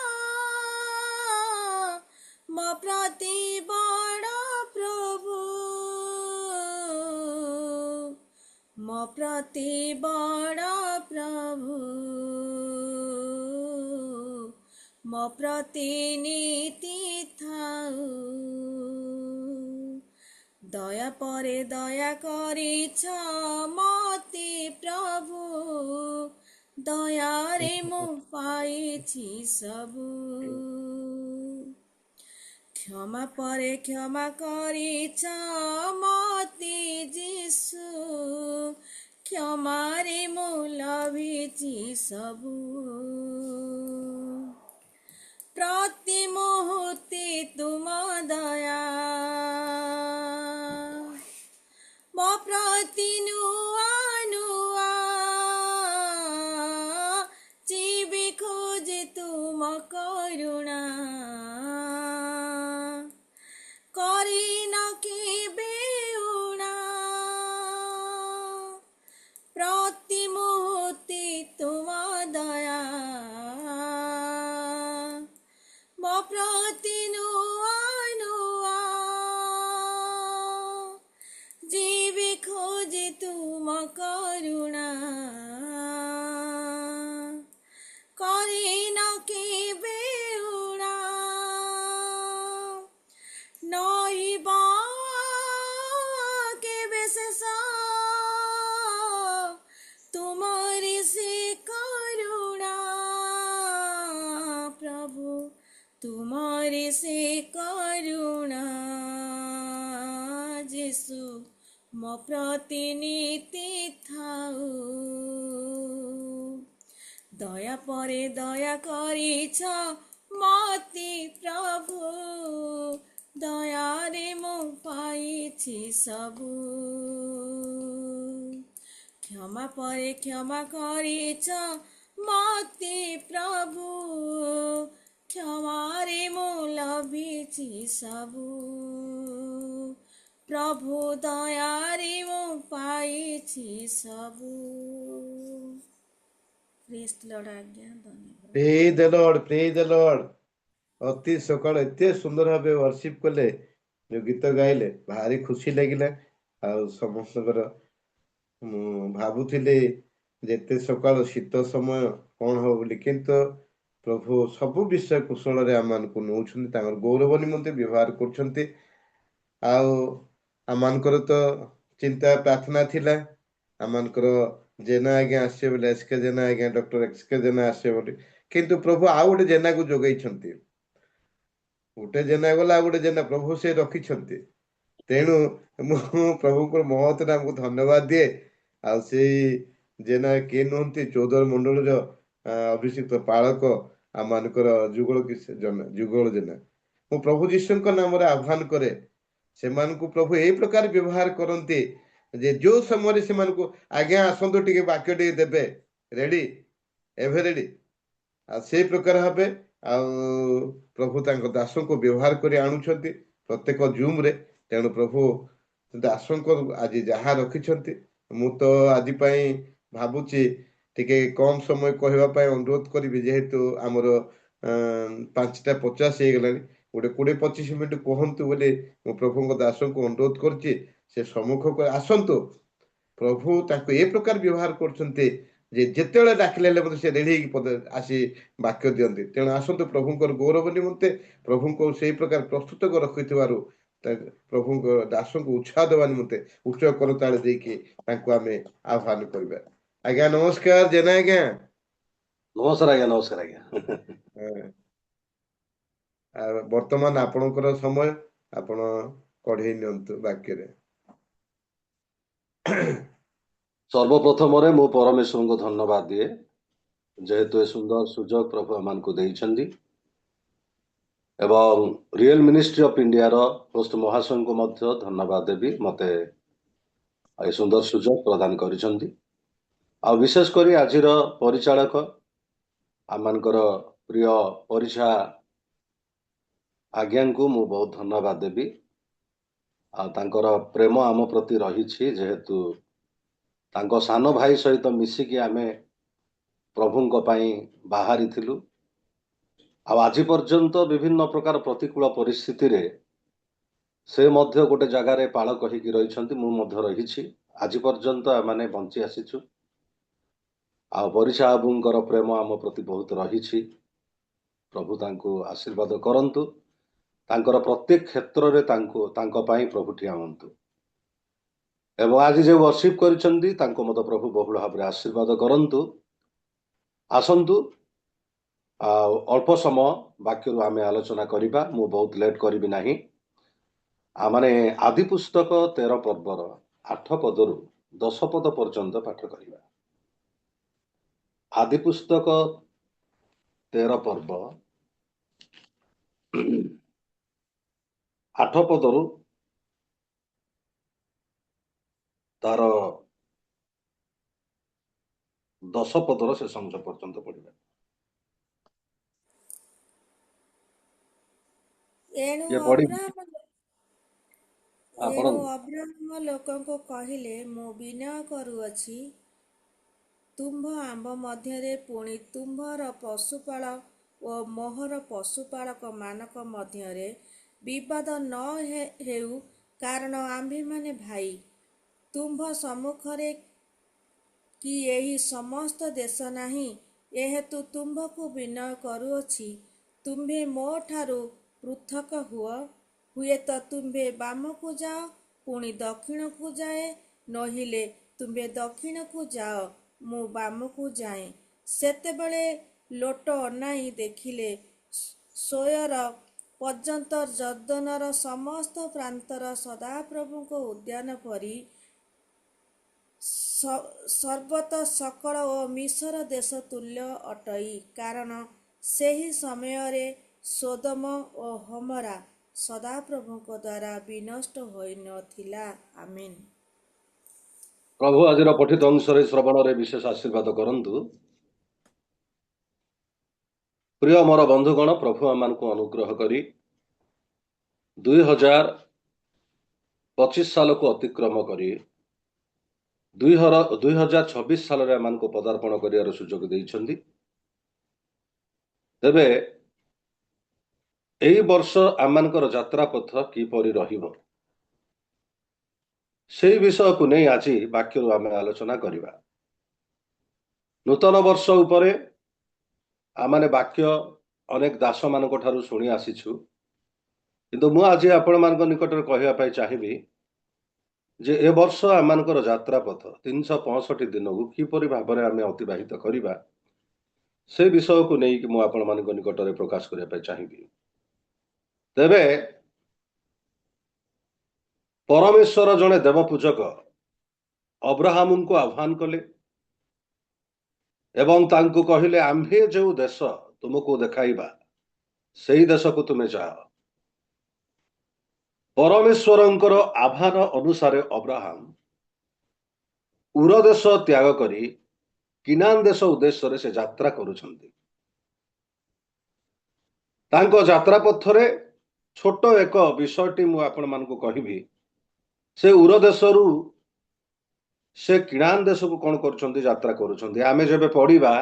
ମୋ ପ୍ରତି ବଡ଼ ପ୍ରଭୁ, ମୋ ପ୍ରତି ବଡ଼ ପ୍ରଭୁ, ମୋ ପ୍ରତି ନୀତି ଥାଉ। ଦୟା ପରେ ଦୟା କରିଛ ମତେ ପ୍ରଭୁ, ଦୟାରେ ମୁଁ ପାଇଛି ସବୁ। କ୍ଷମା ପରେ କ୍ଷମା କରିଛ ମତେ ଯୀଶୁ, କ୍ଷମାରେ ମୁଁ ଲଭିଛି ସବୁ। ପ୍ରତି ମୁହୂର୍ତ୍ତେ ତୁମ ଦୟା ମୋ ପ୍ରତି ନୂଆ ନୂଆ, ଯିବି ଖୋଜେ ତୁମ କରୁଣା, କରିନ କେବେ ଊଣା। ପ୍ରତି ମୁହୂର୍ତ୍ତେ ତୁମ ଦୟା ମୋ ପ୍ରତି ନୂଆ ନୂଆ, ଯିବି ଖୋଜେ ତୁମ ଯୀଶୁ ମୋ ପ୍ରତିନିଧି ଥାଉ। ଦୟା ପରେ ଦୟା କରିଛ ମତେ ପ୍ରଭୁ, ଦୟାରେ ମୁଁ ପାଇଛି ସବୁ। କ୍ଷମା ପରେ କ୍ଷମା କରିଛ ମତେ ପ୍ରଭୁ, କ୍ଷମାରେ ମୁଁ ଲଭିଛି ସବୁ। ପ୍ରଭୁ ଦୟାରେ ମୁଁ ପାଇଛି ସବୁ। ପ୍ରେଜ୍ ଦ ଲର୍ଡ। ଆଜ୍ଞା, ଧନ୍ୟବାଦ। ପ୍ରେଜ୍ ଦ ଲର୍ଡ, ପ୍ରେଜ୍ ଦ ଲର୍ଡ। ଅତି ସକାଳ ଏତେ ସୁନ୍ଦର ଭାବେ ବର୍ଷିପ କଲେ, ଯୋଉ ଗୀତ ଗାଇଲେ ଭାରି ଖୁସି ଲାଗିଲା। ଆଉ ସମସ୍ତଙ୍କର ମୁଁ ଭାବୁଥିଲି ଯେତେ ସକାଳ ଶୀତ ସମୟ କଣ ହବ ବୋଲି, କିନ୍ତୁ ପ୍ରଭୁ ସବୁ ବିଷୟ କୁଶଳରେ ଆମମାନଙ୍କୁ ନେଉଛନ୍ତି, ତାଙ୍କର ଗୌରବ ନିମନ୍ତେ ବ୍ୟବହାର କରୁଛନ୍ତି। ଆଉ ଆମମାନଙ୍କର ତ ଚିନ୍ତା ପ୍ରାର୍ଥନା ଥିଲା ଆମମାନଙ୍କର ଜେନା ଆଜ୍ଞା ଆସିବେ ବୋଲି, ଏସ୍କେ ଜେନା ଆଜ୍ଞା, ଡକ୍ଟର ଏସ୍କେ ଜେନା ଆସିବେ ବୋଲି, କିନ୍ତୁ ପ୍ରଭୁ ଆଉ ଗୋଟେ ଜେନାକୁ ଯୋଗେଇଛନ୍ତି। ଗୋଟେ ଜେନା ଗଲା, ଆଉ ଗୋଟେ ଜେନା ପ୍ରଭୁ ସେ ରଖିଛନ୍ତି। ତେଣୁ ମୁଁ ପ୍ରଭୁଙ୍କର ମହତରେ ଆମକୁ ଧନ୍ୟବାଦ ଦିଏ। ଆଉ ସେଇ ଜେନା କିଏ ନୁହନ୍ତି, ଚୌଦ୍ୱାର ମଣ୍ଡଳୀର ଅଭିଷିକ୍ତ ପାଳକ ଆମମାନଙ୍କର ଯୁଗଳ ଜେନା। ମୁଁ ପ୍ରଭୁ ଯୀଶୁଙ୍କ ନାମରେ ଆହ୍ୱାନ କରେ, ସେମାନଙ୍କୁ ପ୍ରଭୁ ଏଇ ପ୍ରକାର ବ୍ୟବହାର କରନ୍ତି ଯେ ଯୋଉ ସମୟରେ ସେମାନଙ୍କୁ ଆଜ୍ଞା ଆସନ୍ତୁ ଟିକେ ବାକ୍ୟ ଟିକେ ଦେବେ, ରେଡି, ଏଭେ ରେଡି। ଆଉ ସେଇ ପ୍ରକାର ଭାବେ ଆଉ ପ୍ରଭୁ ତାଙ୍କ ଦାସଙ୍କୁ ବ୍ୟବହାର କରି ଆଣୁଛନ୍ତି ପ୍ରତ୍ୟେକ ଜୁମ୍ରେ। ତେଣୁ ପ୍ରଭୁ ଦାସଙ୍କ ଆଜି ଯାହା ରଖିଛନ୍ତି, ମୁଁ ତ ଆଜି ପାଇଁ ଭାବୁଛି ଟିକେ କମ ସମୟ କହିବା ପାଇଁ ଅନୁରୋଧ କରିବି, ଯେହେତୁ ଆମର 5ଟା 50 ହେଇଗଲାଣି। ଗୋଟେ 20-25 ମିନିଟ୍ କୁହନ୍ତୁ ବୋଲି ମୁଁ ପ୍ରଭୁଙ୍କ ଦାସଙ୍କୁ ଅନୁରୋଧ କରୁଛି। ସେ ସମ୍ମୁଖକୁ ଆସନ୍ତୁ। ପ୍ରଭୁ ତାଙ୍କୁ ଏ ପ୍ରକାର ବ୍ୟବହାର କରୁଛନ୍ତି ଯେ ଯେତେବେଳେ ଡାକିଲେ ହେଲେ ମଧ୍ୟ ସେ ରେଡି ହେଇକି ଆସି ବାକ୍ୟ ଦିଅନ୍ତି। ତେଣୁ ଆସନ୍ତୁ, ପ୍ରଭୁଙ୍କର ଗୌରବ ନିମନ୍ତେ ପ୍ରଭୁଙ୍କୁ ସେଇ ପ୍ରକାର ପ୍ରସ୍ତୁତ ରଖିଥିବାରୁ ପ୍ରଭୁଙ୍କ ଦାସଙ୍କୁ ଉତ୍ସାହ ଦେବା ନିମନ୍ତେ ଉଚ୍ଚ କରତାଳି ଦେଇକି ତାଙ୍କୁ ଆମେ ଆହ୍ୱାନ କରିବା। ଆଜ୍ଞା ନମସ୍କାର, ଜେନା ଆଜ୍ଞା। ନମସ୍କାର ଆଜ୍ଞା, ନମସ୍କାର ଆଜ୍ଞା। ବର୍ତ୍ତମାନ ଆପଣଙ୍କର ସମୟ, ଆପଣ କଢେଇ ନିଅନ୍ତୁ ବାକ୍ୟରେ। ସର୍ବପ୍ରଥମରେ ମୁଁ ପରମେଶ୍ୱରଙ୍କୁ ଧନ୍ୟବାଦ ଦିଏ, ଯେହେତୁ ଏ ସୁନ୍ଦର ସୁଯୋଗ ପ୍ରଭୁ ଆମମାନଙ୍କୁ ଦେଇଛନ୍ତି। ଏବଂ ରିଏଲ ମିନିଷ୍ଟ୍ରି ଅଫ୍ ଇଣ୍ଡିଆର ହୋଷ୍ଟ ମହାଶୟଙ୍କୁ ମଧ୍ୟ ଧନ୍ୟବାଦ ଦେବି, ମତେ ଏ ସୁନ୍ଦର ସୁଯୋଗ ପ୍ରଦାନ କରିଛନ୍ତି। ଆଉ ବିଶେଷ କରି ଆଜିର ପରିଚାଳକ ଆମମାନଙ୍କର ପ୍ରିୟ ପରିଛା ଆଜ୍ଞାଙ୍କୁ ମୁଁ ବହୁତ ଧନ୍ୟବାଦ ଦେବି। ଆଉ ତାଙ୍କର ପ୍ରେମ ଆମ ପ୍ରତି ରହିଛି, ଯେହେତୁ ତାଙ୍କ ସାନ ଭାଇ ସହିତ ମିଶିକି ଆମେ ପ୍ରଭୁଙ୍କ ପାଇଁ ବାହାରିଥିଲୁ। ଆଉ ଆଜି ପର୍ଯ୍ୟନ୍ତ ବିଭିନ୍ନ ପ୍ରକାର ପ୍ରତିକୂଳ ପରିସ୍ଥିତିରେ ସେ ମଧ୍ୟ ଗୋଟେ ଜାଗାରେ ପାଳକ ହେଇକି ରହିଛନ୍ତି, ମୁଁ ମଧ୍ୟ ରହିଛି। ଆଜି ପର୍ଯ୍ୟନ୍ତ ଆମେ ବଞ୍ଚି ଆସିଛୁ। ଆଉ ପରିଛା ବାବୁଙ୍କର ପ୍ରେମ ଆମ ପ୍ରତି ବହୁତ ରହିଛି। ପ୍ରଭୁ ତାଙ୍କୁ ଆଶୀର୍ବାଦ କରନ୍ତୁ, ତାଙ୍କର ପ୍ରତ୍ୟେକ କ୍ଷେତ୍ରରେ ତାଙ୍କ ପାଇଁ ପ୍ରଭୁ ଠିଆ ହୁଅନ୍ତୁ। ଏବଂ ଆଜି ଯେଉଁ ବର୍ଷିପ କରିଛନ୍ତି ତାଙ୍କୁ ମଧ୍ୟ ପ୍ରଭୁ ବହୁଳ ଭାବରେ ଆଶୀର୍ବାଦ କରନ୍ତୁ। ଆସନ୍ତୁ, ଆଉ ଅଳ୍ପ ସମୟ ବାକ୍ୟରୁ ଆମେ ଆଲୋଚନା କରିବା, ମୁଁ ବହୁତ ଲେଟ୍ କରିବି ନାହିଁ। ମାନେ ଆଦି ପୁସ୍ତକ 13 ପର୍ବର 8 ପଦରୁ 10 ପଦ ପର୍ଯ୍ୟନ୍ତ ପାଠ କରିବା। ଆଦି ପୁସ୍ତକ 13 ପର୍ବ 8 ପଦରୁ ତାର 10 ପଦର ଶେଷ ଅଂଶ ପର୍ଯ୍ୟନ୍ତ ପଢିବା। ଏଣୁ କିଏ ପଢିବି? ଅବ୍ରାହମ ଲୋକଙ୍କୁ କହିଲେ, ମୁଁ ବିନୟ କରୁଅଛି, ତୁମ୍ଭ ଆମ୍ଭ ମଧ୍ୟରେ ପୁଣି ତୁମ୍ଭର ପଶୁପାଳ ଓ ମୋହର ପଶୁପାଳକ ମାନଙ୍କ ମଧ୍ୟରେ ବିବାଦ ନ ହେଉ, କାରଣ ଆମ୍ଭେମାନେ ଭାଇ। ତୁମ୍ଭ ସମ୍ମୁଖରେ କି ଏହି ସମସ୍ତ ଦେଶ ନାହିଁ। ଏହେତୁ ତୁମ୍ଭକୁ ବିନୟ କରୁଅଛି, ତୁମ୍ଭେ ମୋ ଠାରୁ ପୃଥକ ହୁଅ। ହୁଏତ ତୁମ୍ଭେ ବାମକୁ ଯାଅ, ପୁଣି ଦକ୍ଷିଣକୁ ଯାଏ, ନୋହିଲେ ତୁମ୍ଭେ ଦକ୍ଷିଣକୁ ଯାଅ, ମୁଁ ବାମକୁ ଯାଏ। ସେତେବେଳେ ଲୋଟ ଅନାଇ ଦେଖିଲେ, ସୋୟର ପର୍ଯ୍ୟନ୍ତ ଜର୍ଦ୍ଦନର ସମସ୍ତ ପ୍ରାନ୍ତର ସଦାପ୍ରଭୁଙ୍କ ଉଦ୍ୟାନ ପରି ସର୍ବତ ସକଳ ଓ ମିଶର ଦେଶ ତୁଲ୍ୟ ଅଟଇ, କାରଣ ସେହି ସମୟରେ ସୋଦମ ଓ ହମରା ସଦାପ୍ରଭୁଙ୍କ ଦ୍ୱାରା ବିନଷ୍ଟ ହୋଇନଥିଲା। ଆମେନ୍। ପ୍ରଭୁ ଆଜିର ପଠିତ ଅଂଶରେ ଶ୍ରବଣରେ ବିଶେଷ ଆଶୀର୍ବାଦ କରନ୍ତୁ। ପ୍ରିୟ ମୋର ବନ୍ଧୁଗଣ, ପ୍ରଭୁ ଆମମାନଙ୍କୁ ଅନୁଗ୍ରହ କରି 2025 ସାଲକୁ ଅତିକ୍ରମ କରି 2026 ସାଲରେ ଆମମାନଙ୍କୁ ପଦାର୍ପଣ କରିବାର ସୁଯୋଗ ଦେଇଛନ୍ତି। ତେବେ ଏହି ବର୍ଷ ଆମମାନଙ୍କର ଯାତ୍ରା ପଥ କିପରି ରହିବ, ସେହି ବିଷୟକୁ ନେଇ ଆଜି ବାକ୍ୟରୁ ଆମେ ଆଲୋଚନା କରିବା। ନୂତନ ବର୍ଷ ଉପରେ ଆମେ ବାକ୍ୟ ଅନେକ ଦାସମାନଙ୍କ ଠାରୁ ଶୁଣି ଆସିଛୁ, କିନ୍ତୁ ମୁଁ ଆଜି ଆପଣମାନଙ୍କ ନିକଟରେ କହିବା ପାଇଁ ଚାହିଁବି ଯେ ଏ ବର୍ଷ ଆମମାନଙ୍କର ଯାତ୍ରା ପଥ 365 ଦିନକୁ କିପରି ଭାବରେ ଆମେ ଅତିବାହିତ କରିବା, ସେ ବିଷୟକୁ ନେଇକି ମୁଁ ଆପଣମାନଙ୍କ ନିକଟରେ ପ୍ରକାଶ କରିବା ପାଇଁ ଚାହିଁବି। ତେବେ ପରମେଶ୍ୱର ଜଣେ ଦେବ ପୂଜକ ଅବ୍ରାହମଙ୍କୁ ଆହ୍ୱାନ କଲେ ଏବଂ ତାଙ୍କୁ କହିଲେ, ଆମ୍ଭେ ଯେଉଁ ଦେଶ ତୁମକୁ ଦେଖାଇବା ସେହି ଦେଶକୁ ତୁମେ ଯାଅ। ପରମେଶ୍ୱରଙ୍କର ଆହ୍ୱାନ ଅନୁସାରେ ଅବ୍ରାହମ ଉର ଦେଶ ତ୍ୟାଗ କରି କିନାନ ଦେଶ ଉଦ୍ଦେଶ୍ୟରେ ସେ ଯାତ୍ରା କରୁଛନ୍ତି। ତାଙ୍କ ଯାତ୍ରା ପଥରେ ଛୋଟ ଏକ ବିଷୟଟି ମୁଁ ଆପଣମାନଙ୍କୁ କହିବି। ସେ ଉର ଦେଶରୁ ସେ କିନାନ ଦେଶକୁ କ'ଣ କରୁଛନ୍ତି, ଯାତ୍ରା କରୁଛନ୍ତି। ଆମେ ଯେବେ ପଢିବା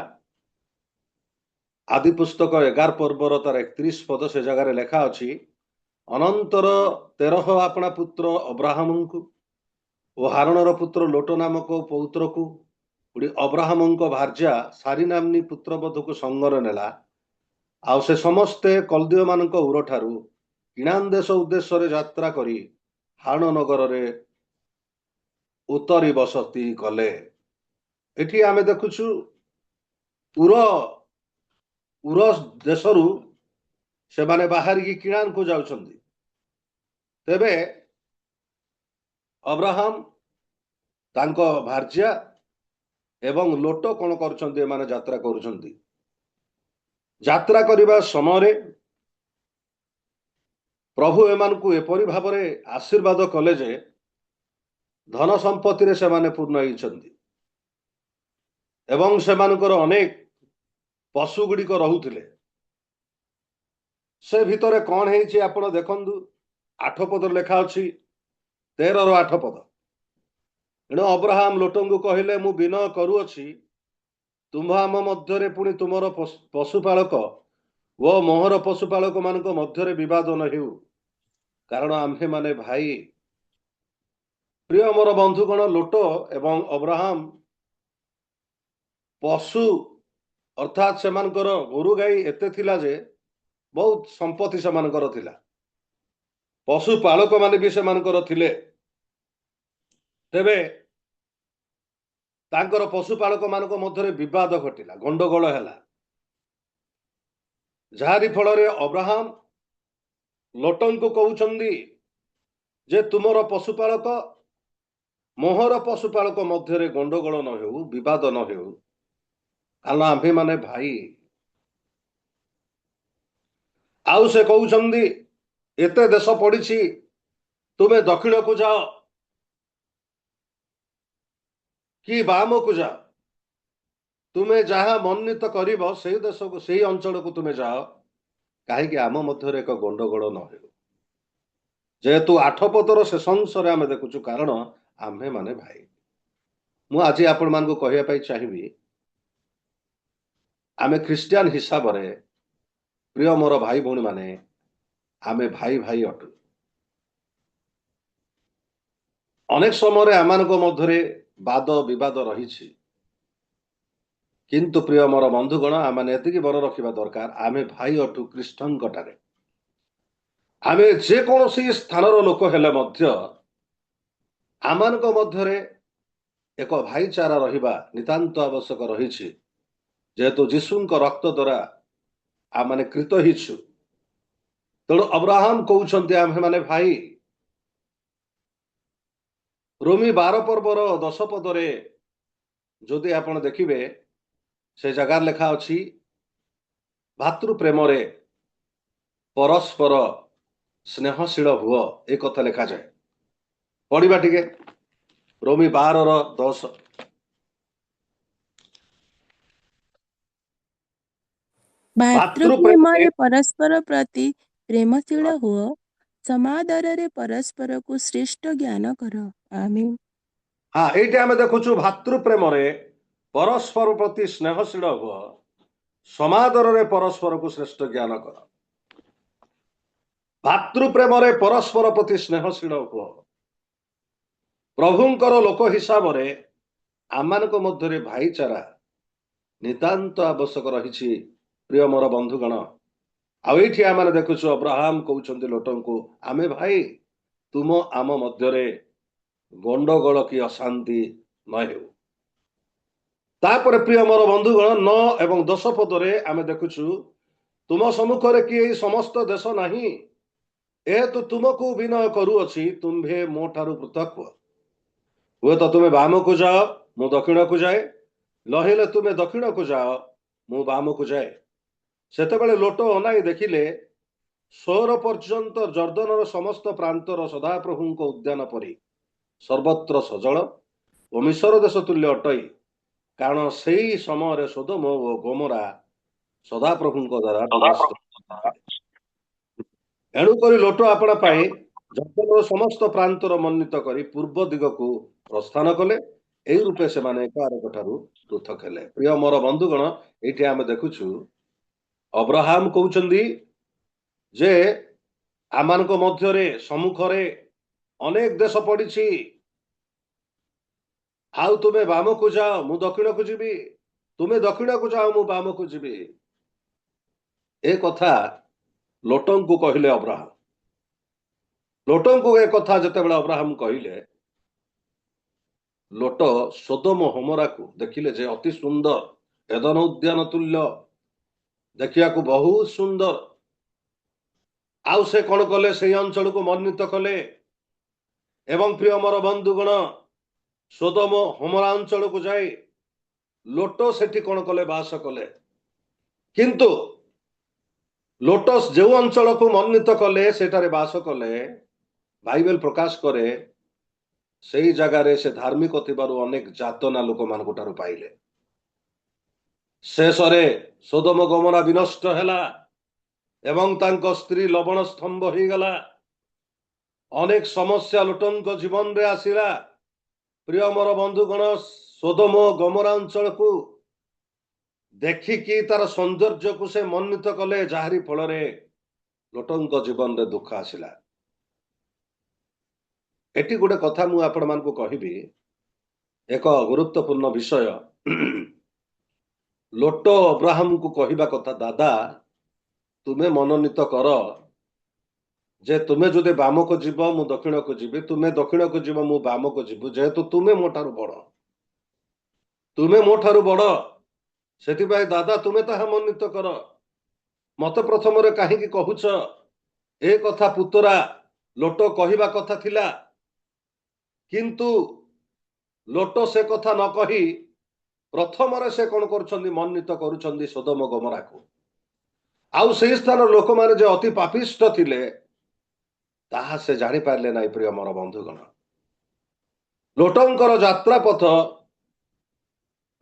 ଆଦି ପୁସ୍ତକ 11 ପର୍ବର ତାର 31 ପଦ, ସେ ଜାଗାରେ ଲେଖା ଅଛି, ଅନନ୍ତର ତେରହ ଆପଣା ପୁତ୍ର ଅବ୍ରାହମଙ୍କୁ ଓ ହାରଣର ପୁତ୍ର ଲୋଟ ନାମକ ପୌତ୍ରକୁ ଅବ୍ରାହମଙ୍କ ଭାର୍ଯ୍ୟା ସାରି ନାମ୍ନୀ ପୁତ୍ରବଧୂକୁ ସଙ୍ଗରେ ନେଲା। ଆଉ ସେ ସମସ୍ତେ କଲ୍ଦୀୟ ମାନଙ୍କ ଉରଠାରୁ କିନାନ ଦେଶ ଉଦ୍ଦେଶ୍ୟରେ ଯାତ୍ରା କରି ହାରଣ ନଗରରେ ଉତ୍ତରୀ ବସତି କଲେ। ଏଠି ଆମେ ଦେଖୁଛୁ ଉର ଦେଶରୁ ସେମାନେ ବାହାରିକି କିନାନକୁ ଯାଉଛନ୍ତି। ତେବେ ଅବ୍ରାହମ, ତାଙ୍କ ଭାର୍ଯ୍ୟା ଏବଂ ଲୋଟ କ'ଣ କରୁଛନ୍ତି, ଏମାନେ ଯାତ୍ରା କରୁଛନ୍ତି। ଯାତ୍ରା କରିବା ସମୟରେ ପ୍ରଭୁ ଏମାନଙ୍କୁ ଏପରି ଭାବରେ ଆଶୀର୍ବାଦ କଲେ ଯେ ଧନ ସମ୍ପତ୍ତିରେ ସେମାନେ ପୂର୍ଣ୍ଣ ହେଇଛନ୍ତି ଏବଂ ସେମାନଙ୍କର ଅନେକ ପଶୁ ଗୁଡ଼ିକ ରହୁଥିଲେ। ସେ ଭିତରେ କ'ଣ ହେଇଛି ଆପଣ ଦେଖନ୍ତୁ, 8 ପଦରେ ଲେଖା ଅଛି, 13ର 8 ପଦ। ଏଣୁ ଅବ୍ରାହମ ଲୋଟଙ୍କୁ କହିଲେ, ମୁଁ ବିନୟ କରୁଅଛି, ତୁମ୍ଭ ଆମ ମଧ୍ୟରେ ପୁଣି ତୁମର ପଶୁପାଳକ ଓ ମୋହର ପଶୁପାଳକ ମାନଙ୍କ ମଧ୍ୟରେ ବିବାଦ ନ ହେଉ, କାରଣ ଆମ୍ଭେମାନେ ଭାଇ। ପ୍ରିୟ ମୋର ବନ୍ଧୁଗଣ, ଲୋଟ ଏବଂ ଅବ୍ରାହମ ପଶୁ ଅର୍ଥାତ୍ ସେମାନଙ୍କର ଗୋରୁ ଗାଈ ଏତେ ଥିଲା ଯେ ବହୁତ ସମ୍ପତ୍ତି ସେମାନଙ୍କର ଥିଲା। ପଶୁପାଳକ ମାନେ ବି ସେମାନଙ୍କର ଥିଲେ। ତେବେ ତାଙ୍କର ପଶୁପାଳକ ମାନଙ୍କ ମଧ୍ୟରେ ବିବାଦ ଘଟିଲା, ଗଣ୍ଡଗୋଳ ହେଲା, ଯାହାରି ଫଳରେ ଅବ୍ରାହମ ଲୋଟଙ୍କୁ କହୁଛନ୍ତି ଯେ ତୁମର ପଶୁପାଳକ ମୋହର ପଶୁପାଳକ ମଧ୍ୟରେ ଗଣ୍ଡଗୋଳ ନ ହେଉ, ବିବାଦ ନ ହେଉ, କାରଣ ଆମ୍ଭେମାନେ ଭାଇ। ଆଉ ସେ କହୁଛନ୍ତି, ଏତେ ଦେଶ ପଡ଼ିଛି, ତୁମେ ଦକ୍ଷିଣକୁ ଯାଅ କି ବାମକୁ ଯାଅ, ତୁମେ ଯାହା ମନୋନୀତ କରିବ ସେହି ଦେଶକୁ, ସେହି ଅଞ୍ଚଳକୁ ତୁମେ ଯାଅ, କାହିଁକି ଆମ ମଧ୍ୟରେ ଏକ ଗଣ୍ଡଗୋଳ ନ ହେଉ। ଯେହେତୁ 8 ପଦର ଶେଷ ଅଂଶରେ ଆମେ ଦେଖୁଛୁ, କାରଣ ଆମ୍ଭେମାନେ ଭାଇ। ମୁଁ ଆଜି ଆପଣମାନଙ୍କୁ କହିବା ପାଇଁ ଚାହିଁବି, ଆମେ ଖ୍ରୀଷ୍ଟିଆନ ହିସାବରେ, ପ୍ରିୟ ମୋର ଭାଇ ଭଉଣୀ ମାନେ, ଆମେ ଭାଇ ଭାଇ ଅଟୁ। ଅନେକ ସମୟରେ ଆମମାନଙ୍କ ମଧ୍ୟରେ ବାଦ ବିବାଦ ରହିଛି, କିନ୍ତୁ ପ୍ରିୟ ମୋର ବନ୍ଧୁଗଣ, ଆମେ ଏତିକି ମନେ ରଖିବା ଦରକାର, ଆମେ ଭାଇ ଅଟୁ ଖ୍ରୀଷ୍ଟଙ୍କଠାରେ। ଆମେ ଯେକୌଣସି ସ୍ଥାନର ଲୋକ ହେଲେ ମଧ୍ୟ ଆମମାନଙ୍କ ମଧ୍ୟରେ ଏକ ଭାଇଚାରା ରହିବା ନିତାନ୍ତ ଆବଶ୍ୟକ ରହିଛି। ଯେହେତୁ ଯୀଶୁଙ୍କ ରକ୍ତ ଦ୍ୱାରା ଆମେ କ୍ରୀତ ହେଇଛୁ, ତେଣୁ ଅବ୍ରାହମ କହୁଛନ୍ତି ଆମ୍ଭେମାନେ ଭାଇ। ରୋମୀ 12 ପର୍ବର 10 ପଦରେ ଯଦି ଆପଣ ଦେଖିବେ ସେ ଜାଗାରେ ଲେଖା ଅଛି ଭାତୃ ପ୍ରେମରେ ପରସ୍ପର ସ୍ନେହଶୀଳ ହୁଅ, ଏ କଥା ଲେଖାଯାଏ। ପଢିବା ଟିକେ ରୋମୀ 12:10। ଭାତୃ ପ୍ରେମରେ ଭାତୃପ୍ରେମରେ ପରସ୍ପର ପ୍ରତି ପ୍ରେମଶୀଳ ହୁଅ, ସମାଦରରେ ପରସ୍ପରକୁ ଶ୍ରେଷ୍ଠ ଜ୍ଞାନ କର। ଆମେନ୍। ଏଇଠି ଆମେ ଦେଖୁଛୁ ଭାତୃ ପ୍ରେମରେ ପରସ୍ପର ପ୍ରତି ସ୍ନେହଶୀଳ ହୁଅ, ସମାଦରରେ ପରସ୍ପରକୁ ଶ୍ରେଷ୍ଠ ଜ୍ଞାନ କର। ଭାତୃ ପ୍ରେମରେ ପରସ୍ପର ପ୍ରତି ସ୍ନେହଶୀଳ ହୁଅ। ପ୍ରଭୁଙ୍କର ଲୋକ ହିସାବରେ ଆମମାନଙ୍କ ମଧ୍ୟରେ ଭାଇଚାରା ନିତାନ୍ତ ଆବଶ୍ୟକ ରହିଛି। ପ୍ରିୟ ମୋର ବନ୍ଧୁଗଣ, ଆଉ ଏଇଠି ଆମେ ଦେଖୁଛୁ ଅବ୍ରାହମ କହୁଛନ୍ତି ଲୋଟଙ୍କୁ, ଆମେ ଭାଇ, ତୁମ ଆମ ମଧ୍ୟରେ ଗଣ୍ଡଗୋଳ କି ଅଶାନ୍ତି ନ ହେଉ। ତାପରେ ପ୍ରିୟ ମୋର ବନ୍ଧୁଗଣ 9 ଏବଂ 10 ପଦରେ ଆମେ ଦେଖୁଛୁ, ତୁମ ସମ୍ମୁଖରେ କି ଏହି ସମସ୍ତ ଦେଶ ନାହିଁ, ଏହେତୁ ତୁମକୁ ବିନୟ କରୁଅଛି, ତୁମ୍ଭେ ମୋ ଠାରୁ ପୃଥକ ହୁଅ। ହୁଏତ ତୁମେ ବାମକୁ ଯାଅ, ମୁଁ ଦକ୍ଷିଣକୁ ଯାଏ, ନହେଲେ ତୁମେ ଦକ୍ଷିଣକୁ ଯାଅ, ମୁଁ ବାମକୁ ଯାଏ। ସେତେବେଳେ ଲୋଟ ଅନାଇ ଦେଖିଲେ ସୋର ପର୍ଯ୍ୟନ୍ତ ଜର୍ଦ୍ଦନର ସମସ୍ତ ପ୍ରାନ୍ତର ସଦାପ୍ରଭୁଙ୍କ ଉଦ୍ୟାନ ପରି ସର୍ବତ୍ର ସଜଳ ଓ ମିଶର ଦେଶ ତୁଲ୍ୟ ଅଟଇ, କାରଣ ସେଇ ସମୟରେ ସୋଦୋମ ଓ ଗୋମରା ସଦାପ୍ରଭୁଙ୍କ ଦ୍ୱାରା ବିନଷ୍ଟ। ଏଣୁକରି ଲୋଟ ଆପଣା ପାଇଁ ଜର୍ଦ୍ଦନର ସମସ୍ତ ପ୍ରାନ୍ତର ମନ୍ୱିତ କରି ପୂର୍ବ ଦିଗକୁ ପ୍ରସ୍ଥାନ କଲେ। ଏଇ ରୂପେ ସେମାନେ ଏକ ଆରେକ ଠାରୁ ପୃଥକ ହେଲେ। ପ୍ରିୟ ମୋର ବନ୍ଧୁଗଣ, ଏଇଠି ଆମେ ଦେଖୁଛୁ ଅବ୍ରାହମ କହୁଛନ୍ତି ଯେ ଆମମାନଙ୍କ ମଧ୍ୟରେ ସମ୍ମୁଖରେ ଅନେକ ଦେଶ ପଡିଛି, ଆଉ ତୁମେ ବାମକୁ ଯାଅ, ମୁଁ ଦକ୍ଷିଣକୁ ଯିବି, ତୁମେ ଦକ୍ଷିଣକୁ ଯାଅ, ମୁଁ ବାମକୁ ଯିବି। ଏ କଥା ଲୋଟଙ୍କୁ କହିଲେ ଅବ୍ରାହମ। ଲୋଟଙ୍କୁ ଏ କଥା ଯେତେବେଳେ ଅବ୍ରାହମ କହିଲେ, ଲୋଟ ସୋଦୋମ ହୋମରାକୁ ଦେଖିଲେ ଯେ ଅତି ସୁନ୍ଦର, ଏଦନ ଉଦ୍ୟାନ ତୁଲ୍ୟ, ଦେଖିବାକୁ ବହୁତ ସୁନ୍ଦର। ଆଉ ସେ କଣ କଲେ, ସେଇ ଅଞ୍ଚଳକୁ ମନୋନୀତ କଲେ। ଏବଂ ପ୍ରିୟ ମୋର ବନ୍ଧୁଗଣ, ସୋଦୋମ ହୋମରା ଅଞ୍ଚଳକୁ ଯାଇ ଲୋଟ ସେଠି କଣ କଲେ, ବାସ କଲେ। କିନ୍ତୁ ଲୋଟ ଯେଉଁ ଅଞ୍ଚଳକୁ ମନୋନୀତ କଲେ, ସେଠାରେ ବାସ କଲେ, ବାଇବେଲ ପ୍ରକାଶ କରେ ସେଇ ଜାଗାରେ ସେ ଧାର୍ମିକ ଥିବାରୁ ଅନେକ ଯାତନା ଲୋକମାନଙ୍କ ଠାରୁ ପାଇଲେ। ଶେଷରେ ସୋଦୋମ ଗୋମରା ବିନଷ୍ଟ ହେଲା ଏବଂ ତାଙ୍କ ସ୍ତ୍ରୀ ଲବଣ ସ୍ତମ୍ଭ ହେଇଗଲା। ଅନେକ ସମସ୍ୟା ଲୋଟଙ୍କ ଜୀବନରେ ଆସିଲା। ପ୍ରିୟ ମୋର ବନ୍ଧୁଗଣ, ସୋଦୋମ ଗୋମରା ଅଞ୍ଚଳକୁ ଦେଖିକି ତାର ସୌନ୍ଦର୍ଯ୍ୟକୁ ସେ ମନୋନୀତ କଲେ, ଯାହାରି ଫଳରେ ଲୋଟଙ୍କ ଜୀବନରେ ଦୁଃଖ ଆସିଲା। ଏଠି ଗୋଟେ କଥା ମୁଁ ଆପଣମାନଙ୍କୁ କହିବି, ଏକ ଗୁରୁତ୍ୱପୂର୍ଣ୍ଣ ବିଷୟ। ଲୋଟ ଅବ୍ରାହମକୁ କହିବା କଥା, ଦାଦା ତୁମେ ମନୋନୀତ କର ଯେ ତୁମେ ଯଦି ବାମକୁ ଯିବ, ମୁଁ ଦକ୍ଷିଣକୁ ଯିବି, ତୁମେ ଦକ୍ଷିଣକୁ ଯିବ, ମୁଁ ବାମକୁ ଯିବୁ, ଯେହେତୁ ତୁମେ ମୋ ଠାରୁ ବଡ, ତୁମେ ମୋ ଠାରୁ ବଡ, ସେଥିପାଇଁ ଦାଦା ତୁମେ ତାହା ମନୋନୀତ କର। ମତେ ପ୍ରଥମରେ କାହିଁକି କହୁଛ? ଏ କଥା ପୁତୁରା ଲୋଟ କହିବା କଥା ଥିଲା, କିନ୍ତୁ ଲୋଟ ସେ କଥା ନ କହି ପ୍ରଥମରେ ସେ କଣ କରୁଛନ୍ତି, ମନୋନୀତ କରୁଛନ୍ତି ସୋଦୋମ ଗୋମରାକୁ। ଆଉ ସେହି ସ୍ଥାନର ଲୋକମାନେ ଯେ ଅତି ପାପିଷ୍ଟ ଥିଲେ ତାହା ସେ ଜାଣିପାରିଲେ ନାହିଁ। ପ୍ରିୟ ମୋର ବନ୍ଧୁଗଣ, ଲୋଟଙ୍କର ଯାତ୍ରା ପଥ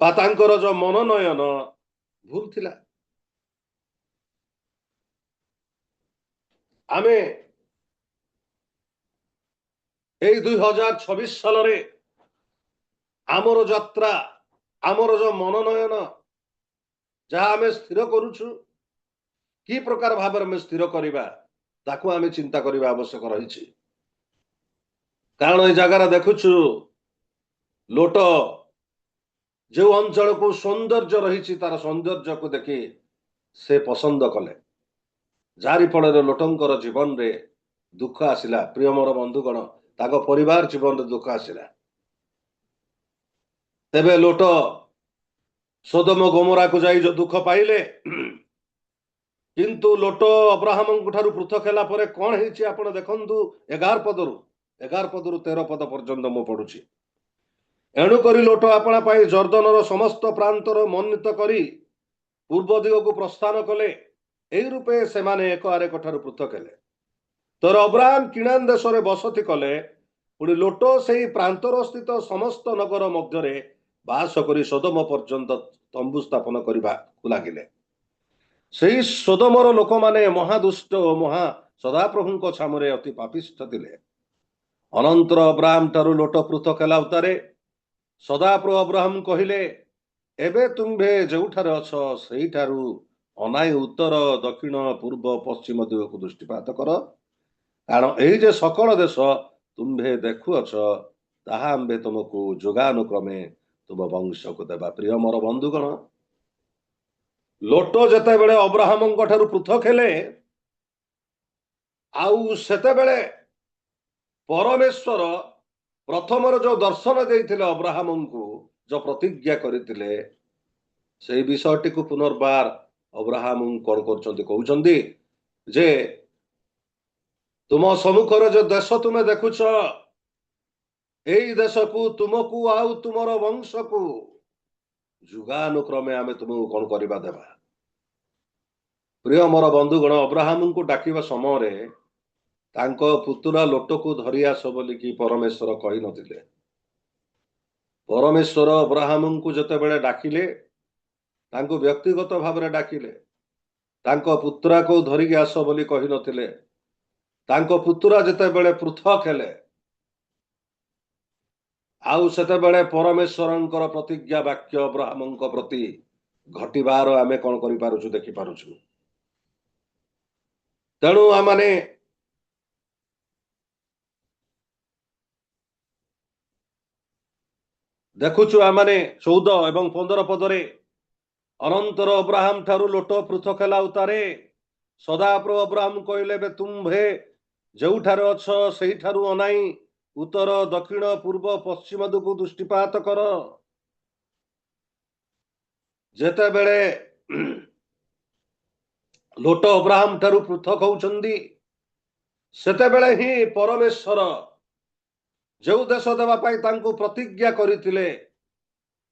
ବା ତାଙ୍କର ଯୋଉ ମନୋନୟନ ଭୁଲ ଥିଲା। ଆମେ ଏଇ 2026 ସାଲରେ ଆମର ଯାତ୍ରା, ଆମର ଯୋଉ ମନୋନୟନ ଯାହା ଆମେ ସ୍ଥିର କରୁଛୁ, କି ପ୍ରକାର ଭାବରେ ଆମେ ସ୍ଥିର କରିବା, ତାକୁ ଆମେ ଚିନ୍ତା କରିବା ଆବଶ୍ୟକ ରହିଛି। କାରଣ ଏ ଜାଗାରେ ଦେଖୁଛୁ ଲୋଟ ଯେଉଁ ଅଞ୍ଚଳକୁ ସୌନ୍ଦର୍ଯ୍ୟ ରହିଛି, ତାର ସୌନ୍ଦର୍ଯ୍ୟକୁ ଦେଖି ସେ ପସନ୍ଦ କଲେ, ଯାହାରି ଫଳରେ ଲୋଟଙ୍କର ଜୀବନରେ ଦୁଃଖ ଆସିଲା। ପ୍ରିୟ ମୋର ବନ୍ଧୁଗଣ, ତାଙ୍କ ପରିବାର ଜୀବନରେ ଦୁଃଖ ଆସିଲା। ତେବେ ଲୋଟ ସୋଦୋମ ଗୋମରାକୁ ଯାଇ ଯୋଉ ଦୁଃଖ ପାଇଲେ, କିନ୍ତୁ ଲୋଟ ଅବ୍ରାହମଙ୍କ ଠାରୁ ପୃଥକ ହେଲା ପରେ କଣ ହେଇଛି ଆପଣ ଦେଖନ୍ତୁ 11 ପଦରୁ 13 ପଦ ପର୍ଯ୍ୟନ୍ତ ମୁଁ ପଢୁଛି। ଏଣୁକରି ଲୋଟ ଆପଣା ପାଇଁ ଜର୍ଦ୍ଦନର ସମସ୍ତ ପ୍ରାନ୍ତର ମନୋନୀତ କରି ପୂର୍ବ ଦିଗକୁ ପ୍ରସ୍ଥାନ କଲେ। ଏହି ରୂପେ ସେମାନେ ଏକ ଆରେକ ଠାରୁ ପୃଥକ ହେଲେ। ତୋର ଅବ୍ରାହମ କିଣାନ୍ ଦେଶରେ ବସତି କଲେ। ପୁଣି ଲୋଟ ସେହି ପ୍ରାନ୍ତର ସ୍ଥିତ ସମସ୍ତ ନଗର ମଧ୍ୟରେ ବାସ କରି ସୋଦମ ପର୍ଯ୍ୟନ୍ତ ତମ୍ବୁ ସ୍ଥାପନ କରିବାକୁ ଲାଗିଲେ। ସେହି ସୋଦମର ଲୋକମାନେ ମହାଦୁଷ୍ଟ ଓ ମହା ସଦାପ୍ରଭୁଙ୍କ ଛାମୁରେ ଅତି ପାପିଷ୍ଠ ଥିଲେ। ଅନନ୍ତର ଅବ୍ରାହମ ଠାରୁ ଲୋଟ ପୃଥକ ହେଲା ଉତ୍ତାରେ ସଦାପ୍ରଭୁ ଅବ୍ରାହମ କହିଲେ, ଏବେ ତୁମ୍ଭେ ଯେଉଁଠାରେ ଅଛ ସେଇଠାରୁ ଅନାଇ ଉତ୍ତର ଦକ୍ଷିଣ ପୂର୍ବ ପଶ୍ଚିମ ଦିଗକୁ ଦୃଷ୍ଟିପାତ କର, କାରଣ ଏହି ଯେ ସକଳ ଦେଶ ତୁମ୍ଭେ ଦେଖୁଅଛ ତାହା ଆମ୍ଭେ ତୁମକୁ ଯୁଗାନୁକ୍ରମେ ତୁମ ବଂଶକୁ ଦେବା। ପ୍ରିୟ ମୋର ବନ୍ଧୁଗଣ, ଲୋଟ ଯେତେବେଳେ ଅବ୍ରାହମଙ୍କ ଠାରୁ ପୃଥକ ହେଲେ, ଆଉ ସେତେବେଳେ ପରମେଶ୍ୱର ପ୍ରଥମର ଯୋଉ ଦର୍ଶନ ଦେଇଥିଲେ ଅବ୍ରାହମଙ୍କୁ, ଯୋଉ ପ୍ରତିଜ୍ଞା କରିଥିଲେ, ସେଇ ବିଷୟଟିକୁ ପୁନର୍ବାର ଅବ୍ରାହମ କଣ କରୁଛନ୍ତି, କହୁଛନ୍ତି ଯେ ତୁମ ସମ୍ମୁଖରେ ଯୋଉ ଦେଶ ତୁମେ ଦେଖୁଛ, ଏଇ ଦେଶକୁ ତୁମକୁ ଆଉ ତୁମର ବଂଶକୁ ଯୁଗାନୁକ୍ରମେ ଆମେ ତୁମକୁ କଣ କରିବା ଦେବା। ପ୍ରିୟ ମୋର ବନ୍ଧୁଗଣ, ଅବ୍ରାହମଙ୍କୁ ଡାକିବା ସମୟରେ ତାଙ୍କ ପୁତୁରା ଲୋଟକୁ ଧରି ଆସ ବୋଲିକି ପରମେଶ୍ୱର କହିନଥିଲେ। ପରମେଶ୍ୱର ଅବ୍ରାହମଙ୍କୁ ଯେତେବେଳେ ଡାକିଲେ, ତାଙ୍କୁ ବ୍ୟକ୍ତିଗତ ଭାବରେ ଡାକିଲେ। ତାଙ୍କ ପୁତୁରାକୁ ଧରିକି ଆସ ବୋଲି କହିନଥିଲେ। ତାଙ୍କ ପୁତୁରା ଯେତେବେଳେ ପୃଥକ ହେଲେ, ଆଉ ସେତେବେଳେ ପରମେଶ୍ୱରଙ୍କର ପ୍ରତିଜ୍ଞା ବାକ୍ୟ ଅବ୍ରାହମଙ୍କ ପ୍ରତି ଘଟିବାର ଆମେ କଣ କରିପାରୁଛୁ, ଦେଖିପାରୁଛୁ। ତେଣୁ ଆମମାନେ ଦେଖୁଛୁ, ଆମମାନେ 14 ଏବଂ 15 ପଦରେ ଅନନ୍ତର ଅବ୍ରାହମ ଠାରୁ ଲୋଟ ପୃଥକ ହେଲା ଉତ୍ତାରେ ସଦାପ୍ରଭୁ ଅବ୍ରାହମ କହିଲେ, ଏବେ ତୁମ୍ଭେ ଯେଉଁଠାରେ ଅଛ ସେଇଠାରୁ ଅନାଇ ଉତ୍ତର ଦକ୍ଷିଣ ପୂର୍ବ ପଶ୍ଚିମ ଦିଗକୁ ଦୃଷ୍ଟିପାତ କର। ଯେତେବେଳେ ଲୋଟ ଅବ୍ରାହମ ଠାରୁ ପୃଥକ ହଉଛନ୍ତି, ସେତେବେଳେ ହିଁ ପରମେଶ୍ୱର ଯେଉଁ ଦେଶ ଦେବା ପାଇଁ ତାଙ୍କୁ ପ୍ରତିଜ୍ଞା କରିଥିଲେ,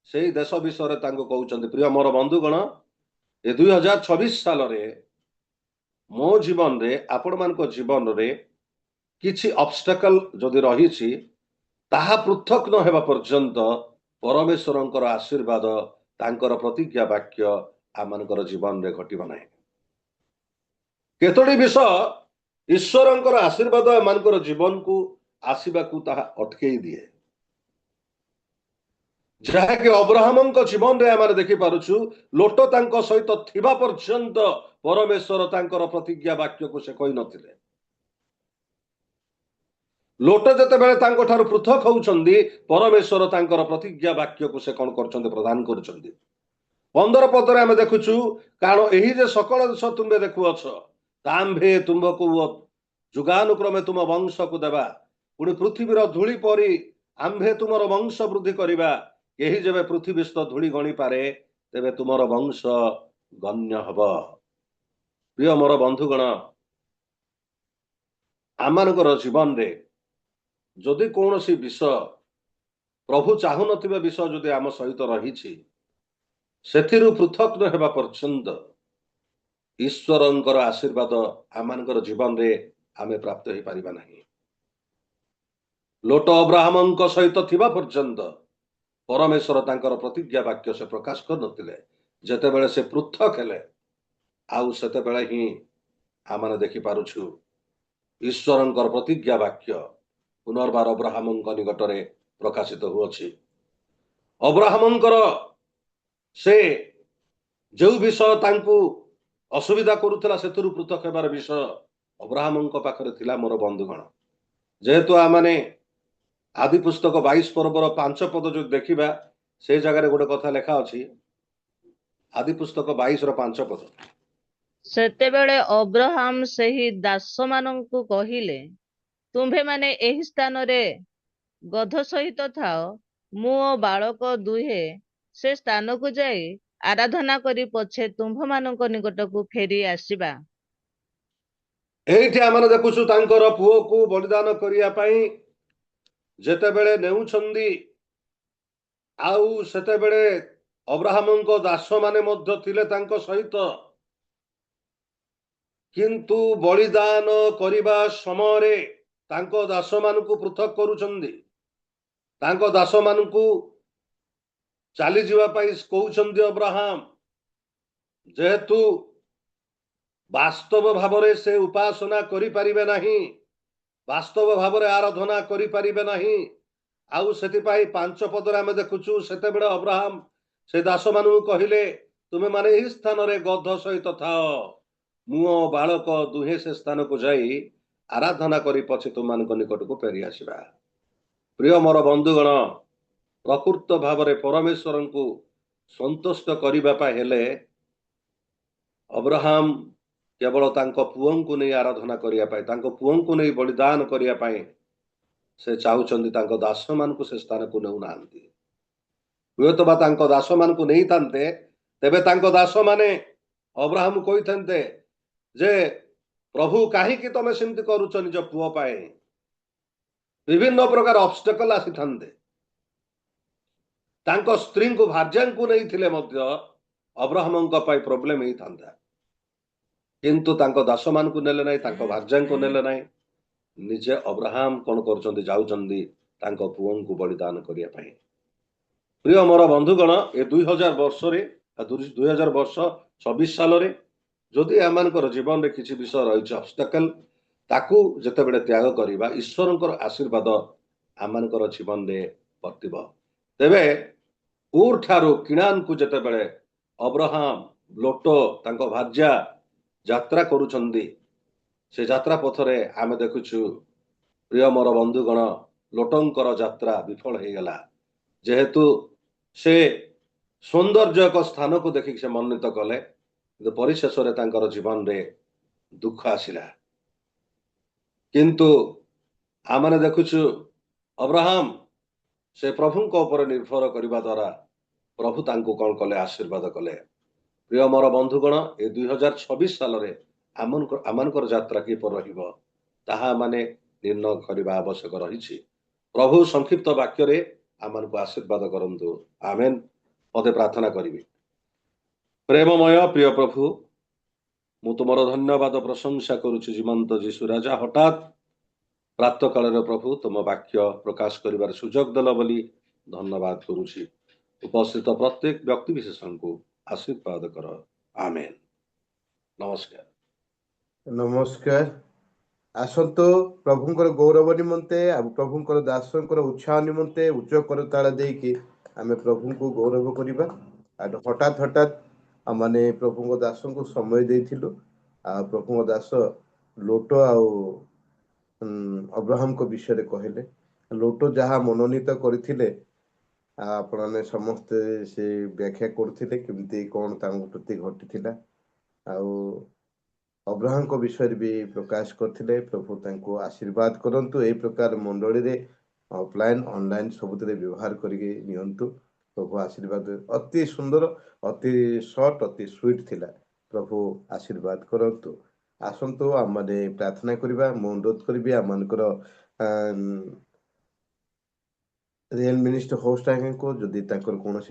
ସେଇ ଦେଶ ବିଷୟରେ ତାଙ୍କୁ କହୁଛନ୍ତି। ପ୍ରିୟ ମୋର ବନ୍ଧୁଗଣ, ଏ 2026 ସାଲରେ ମୋ ଜୀବନରେ, ଆପଣମାନଙ୍କ ଜୀବନରେ କିଛି ଅବଷ୍ଟାକଲ ଯଦି ରହିଛି, ତାହା ପୃଥକ ନ ହେବା ପର୍ଯ୍ୟନ୍ତ ପରମେଶ୍ୱରଙ୍କର ଆଶୀର୍ବାଦ, ତାଙ୍କର ପ୍ରତିଜ୍ଞା ବାକ୍ୟ ଆମମାନଙ୍କର ଜୀବନରେ ଘଟିବ ନାହିଁ। କେତୋଟି ବିଷୟ ଈଶ୍ୱରଙ୍କର ଆଶୀର୍ବାଦ ଏମାନଙ୍କର ଜୀବନକୁ ଆସିବାକୁ ତାହା ଅଟକେଇ ଦିଏ, ଯାହାକି ଅବ୍ରାହମଙ୍କ ଜୀବନରେ ଆମେ ଦେଖିପାରୁଛୁ। ଲୋଟ ତାଙ୍କ ସହିତ ଥିବା ପର୍ଯ୍ୟନ୍ତ ପରମେଶ୍ୱର ତାଙ୍କର ପ୍ରତିଜ୍ଞା ବାକ୍ୟକୁ ସେ କହିନଥିଲେ। ଲୋଟ ଯେତେବେଳେ ତାଙ୍କ ଠାରୁ ପୃଥକ ହଉଛନ୍ତି, ପରମେଶ୍ୱର ତାଙ୍କର ପ୍ରତିଜ୍ଞା ବାକ୍ୟକୁ ସେ କଣ କରୁଛନ୍ତି, ପ୍ରଦାନ କରୁଛନ୍ତି। 15 ପଦରେ ଆମେ ଦେଖୁଛୁ, କାରଣ ଏହି ଯେ ସକଳ ଦେଶ ତୁମ୍ଭେ ଦେଖୁଅଛ ତାମ୍ଭେ ତୁମ୍ଭକୁ ଯୁଗାନୁକ୍ରମେ ତୁମ ବଂଶକୁ ଦେବା। ପୁଣି ପୃଥିବୀର ଧୂଳି ପରି ଆମ୍ଭେ ତୁମର ବଂଶ ବୃଦ୍ଧି କରିବା। କେହି ଯେବେ ପୃଥିବୀସ୍ଥ ଧୂଳି ଗଣିପାରେ, ତେବେ ତୁମର ବଂଶ ଗଣ୍ୟ ହବ। ପ୍ରିୟ ମୋର ବନ୍ଧୁଗଣ, ଆମମାନଙ୍କର ଜୀବନରେ ଯଦି କୌଣସି ବିଷୟ ପ୍ରଭୁ ଚାହୁଁନଥିବା ବିଷୟ ଯଦି ଆମ ସହିତ ରହିଛି, ସେଥିରୁ ପୃଥକ ନ ହେବା ପର୍ଯ୍ୟନ୍ତ ଈଶ୍ୱରଙ୍କର ଆଶୀର୍ବାଦ ଆମମାନଙ୍କର ଜୀବନରେ ଆମେ ପ୍ରାପ୍ତ ହେଇପାରିବା ନାହିଁ। ଲୋଟ ଅବ୍ରାହମଙ୍କ ସହିତ ଥିବା ପର୍ଯ୍ୟନ୍ତ ପରମେଶ୍ୱର ତାଙ୍କର ପ୍ରତିଜ୍ଞା ବାକ୍ୟ ସେ ପ୍ରକାଶ କରିନଥିଲେ। ଯେତେବେଳେ ସେ ପୃଥକ ହେଲେ, ଆଉ ସେତେବେଳେ ହିଁ ଆମେ ଦେଖିପାରୁଛୁ ଈଶ୍ୱରଙ୍କର ପ୍ରତିଜ୍ଞା ବାକ୍ୟ ପୁନର୍ବାର ଅବ୍ରାହମଙ୍କ ନିକଟରେ ପ୍ରକାଶିତ ହୋଇଅଛି। ଅବ୍ରାହମଙ୍କର ସେ ଯେଉଁ ବିଷୟ ତାଙ୍କୁ ଅସୁବିଧା କରୁଥିଲା, ସେଥିରୁ ପୃଥକ ହେବାର ବିଷୟ ଅବ୍ରାହମଙ୍କ ପାଖରେ ଥିଲା। ମୋର ବନ୍ଧୁଗଣ, ଯେହେତୁ ଆମମାନେ ଆଦି ପୁସ୍ତକ 22 ପର୍ବର 5 ପଦ ଯଦି ଦେଖିବା, ସେ ଜାଗାରେ ଗୋଟେ କଥା ଲେଖା ଅଛି। ଆଦି ପୁସ୍ତକ 22 ର 5 ପଦ। ସେତେବେଳେ ଅବ୍ରାହମ ସେହି ଦାସମାନଙ୍କୁ କହିଲେ, ତୁମ୍ଭେମାନେ ଏହି ସ୍ଥାନରେ ଗଧ ସହିତ ଥାଅ, ମୁଁ ଓ ବାଳକ ଦୁହେଁ ସେ ସ୍ଥାନକୁ ଯାଇ ଆରାଧନା କରି ପଛେ ତୁମ୍ଭମାନଙ୍କ ନିକଟକୁ ଫେରି ଆସିବା। ଏଇଠି ଆମେ ଦେଖୁଛୁ ତାଙ୍କର ପୁଅକୁ ବଳିଦାନ କରିବା ପାଇଁ ଯେତେବେଳେ ନେଉଛନ୍ତି, ଆଉ ସେତେବେଳେ ଅବ୍ରାହମଙ୍କ ଦାସମାନେ ମଧ୍ୟ ଥିଲେ ତାଙ୍କ ସହିତ, କିନ୍ତୁ ବଳିଦାନ କରିବା ସମୟରେ ତାଙ୍କ ଦାସମାନଙ୍କୁ ପୃଥକ କରୁଛନ୍ତି, ତାଙ୍କ ଦାସମାନଙ୍କୁ ଚାଲିଯିବା ପାଇଁ କହୁଛନ୍ତି ଅବ୍ରାହମ, ଯେହେତୁ ବାସ୍ତବ ଭାବରେ ସେ ଉପାସନା କରିପାରିବେ ନାହିଁ, ବାସ୍ତବ ଭାବରେ ଆରାଧନା କରିପାରିବେ ନାହିଁ। ଆଉ ସେଥିପାଇଁ 5 ପଦରେ ଆମେ ଦେଖୁଛୁ, ସେତେବେଳେ ଅବ୍ରାହମ ସେ ଦାସମାନଙ୍କୁ କହିଲେ, ତୁମେ ମାନେ ଏହି ସ୍ଥାନରେ ଗଧ ସହିତ ଥାଅ, ମୁଁ ଓ ବାଳକ ଦୁହେଁ ସେ ସ୍ଥାନକୁ ଯାଇ ଆରାଧନା କରି ପଛେ ତୁମମାନଙ୍କ ନିକଟକୁ ଫେରି ଆସିବା। ପ୍ରିୟ ମୋର ବନ୍ଧୁଗଣ, ପ୍ରକୃତ ଭାବରେ ପରମେଶ୍ୱରଙ୍କୁ ସନ୍ତୁଷ୍ଟ କରିବା ପାଇଁ ହେଲେ ଅବ୍ରାହମ କେବଳ ତାଙ୍କ ପୁଅଙ୍କୁ ନେଇ ଆରାଧନା କରିବା ପାଇଁ, ତାଙ୍କ ପୁଅଙ୍କୁ ନେଇ ବଳିଦାନ କରିବା ପାଇଁ ସେ ଚାହୁଁଛନ୍ତି, ତାଙ୍କ ଦାସମାନଙ୍କୁ ସେ ସ୍ଥାନକୁ ନେଉନାହାନ୍ତି। ହୁଏତ ବା ତାଙ୍କ ଦାସମାନଙ୍କୁ ନେଇଥାନ୍ତେ, ତେବେ ତାଙ୍କ ଦାସମାନେ ଅବ୍ରାହମ କହିଥାନ୍ତେ ଯେ ପ୍ରଭୁ କାହିଁକି ତମେ ସେମିତି କରୁଛ ନିଜ ପୁଅ ପାଇଁ? ବିଭିନ୍ନ ପ୍ରକାର ଅବଷ୍ଟକଲ ଆସିଥାନ୍ତେ। ତାଙ୍କ ସ୍ତ୍ରୀଙ୍କୁ ଭାର୍ଯ୍ୟାଙ୍କୁ ନେଇଥିଲେ ମଧ୍ୟ ଅବ୍ରାହମଙ୍କ ପାଇଁ ପ୍ରୋବ୍ଲେମ ହେଇଥାନ୍ତା, କିନ୍ତୁ ତାଙ୍କ ଦାସମାନଙ୍କୁ ନେଲେ ନାହିଁ, ତାଙ୍କ ଭାର୍ଯ୍ୟାଙ୍କୁ ନେଲେ ନାହିଁ। ନିଜେ ଅବ୍ରାହମ କଣ କରୁଛନ୍ତି? ଯାଉଛନ୍ତି ତାଙ୍କ ପୁଅଙ୍କୁ ବଳିଦାନ କରିବା ପାଇଁ। ପ୍ରିୟ ମୋର ବନ୍ଧୁଗଣ, ଏ 2000 ବର୍ଷରେ 2000 ବର୍ଷ 26 ସାଲରେ ଯଦି ଆମମାନଙ୍କର ଜୀବନରେ କିଛି ବିଷୟ ରହିଛି ଅବଷ୍ଟକଲ, ତାକୁ ଯେତେବେଳେ ତ୍ୟାଗ କରିବା, ଈଶ୍ୱରଙ୍କର ଆଶୀର୍ବାଦ ଆମମାନଙ୍କର ଜୀବନରେ ବର୍ତ୍ତିବ। ତେବେ ଉର ଠାରୁ କିଣାନକୁ ଯେତେବେଳେ ଅବ୍ରାହମ, ଲୋଟ, ତାଙ୍କ ଭାର୍ଯ୍ୟା ଯାତ୍ରା କରୁଛନ୍ତି, ସେ ଯାତ୍ରା ପଥରେ ଆମେ ଦେଖୁଛୁ, ପ୍ରିୟ ମୋର ବନ୍ଧୁଗଣ, ଲୋଟଙ୍କର ଯାତ୍ରା ବିଫଳ ହେଇଗଲା। ଯେହେତୁ ସେ ସୌନ୍ଦର୍ଯ୍ୟ ଏକ ସ୍ଥାନକୁ ଦେଖିକି ସେ ମନୋନୀତ କଲେ, କିନ୍ତୁ ପରିଶେଷରେ ତାଙ୍କର ଜୀବନରେ ଦୁଃଖ ଆସିଲା। କିନ୍ତୁ ଆମେ ଦେଖୁଛୁ ଅବ୍ରାହମ ସେ ପ୍ରଭୁଙ୍କ ଉପରେ ନିର୍ଭର କରିବା ଦ୍ୱାରା ପ୍ରଭୁ ତାଙ୍କୁ କଣ କଲେ? ଆଶୀର୍ବାଦ କଲେ। ପ୍ରିୟ ମୋର ବନ୍ଧୁଗଣ, ଏ 2026 ସାଲରେ ଆମମାନଙ୍କର ଯାତ୍ରା କିପରି ରହିବ, ତାହା ମାନେ ନିର୍ଣ୍ଣୟ କରିବା ଆବଶ୍ୟକ ରହିଛି। ପ୍ରଭୁ ସଂକ୍ଷିପ୍ତ ବାକ୍ୟରେ ଆମମାନଙ୍କୁ ଆଶୀର୍ବାଦ କରନ୍ତୁ। ଆମେନ। ମତେ ପ୍ରାର୍ଥନା କରିବି। ପ୍ରେମମୟ ପ୍ରିୟ ପ୍ରଭୁ, ମୁଁ ତୁମର ଧନ୍ୟବାଦ ପ୍ରଶଂସା କରୁଛି ଜୀବନ୍ତ ଯୀଶୁ ରାଜା। ହଠାତ୍ ପ୍ରାତଃ କାଳରେ ପ୍ରଭୁ ତୁମ ବାକ୍ୟ ପ୍ରକାଶ କରିବାର ସୁଯୋଗ ଦେଲ ବୋଲି ଧନ୍ୟବାଦ କରୁଛି। ଉପସ୍ଥିତ ପ୍ରତ୍ୟେକ ବ୍ୟକ୍ତି ବିଶେଷଙ୍କୁ ଆଶୀର୍ବାଦ କର। ଆମେନ। ନମସ୍କାର। ନମସ୍କାର। ଆସନ୍ତୁ ପ୍ରଭୁଙ୍କର ଗୌରବ ନିମନ୍ତେ ଆଉ ପ୍ରଭୁଙ୍କର ଦାସଙ୍କର ଉତ୍ସାହ ନିମନ୍ତେ ଉଚ୍ଚ କରତାଳ ଦେଇକି ଆମେ ପ୍ରଭୁଙ୍କୁ ଗୌରବ କରିବା। ଆଉ ହଠାତ୍ ଆମମାନେ ପ୍ରଭୁଙ୍କ ଦାସଙ୍କୁ ସମୟ ଦେଇଥିଲୁ। ଆଉ ପ୍ରଭୁଙ୍କ ଦାସ ଲୋଟ ଆଉ ଅବ୍ରାହମଙ୍କ ବିଷୟରେ କହିଲେ। ଲୋଟ ଯାହା ମନୋନୀତ କରିଥିଲେ, ଆପଣମାନେ ସମସ୍ତେ ସେ ବ୍ୟାଖ୍ୟା କରୁଥିଲେ କେମିତି କ'ଣ ତାଙ୍କ ପ୍ରତି ଘଟିଥିଲା। ଆଉ ଅବ୍ରାହମଙ୍କ ବିଷୟରେ ବି ପ୍ରକାଶ କରିଥିଲେ। ପ୍ରଭୁ ତାଙ୍କୁ ଆଶୀର୍ବାଦ କରନ୍ତୁ। ଏହି ପ୍ରକାର ମଣ୍ଡଳୀରେ ଅଫଲାଇନ୍ ଅନଲାଇନ୍ ସବୁଥିରେ ବ୍ୟବହାର କରିକି ନିଅନ୍ତୁ। ପ୍ରଭୁ ଆଶୀର୍ବାଦ। ଅତି ସୁନ୍ଦର, ଅତି ସର୍ଟ, ଅତି ସୁଇଟ୍ ଥିଲା। ପ୍ରଭୁ ଆଶୀର୍ବାଦ କରନ୍ତୁ। ଆସନ୍ତୁ ଆମମାନେ ପ୍ରାର୍ଥନା କରିବା। ମୁଁ ଅନୁରୋଧ କରିବି ଆମମାନଙ୍କର ରିଏଲ ମିନିଷ୍ଟର ହୋଷ୍ଟ ଆଜ୍ଞାଙ୍କୁ, ଯଦି ତାଙ୍କର କୌଣସି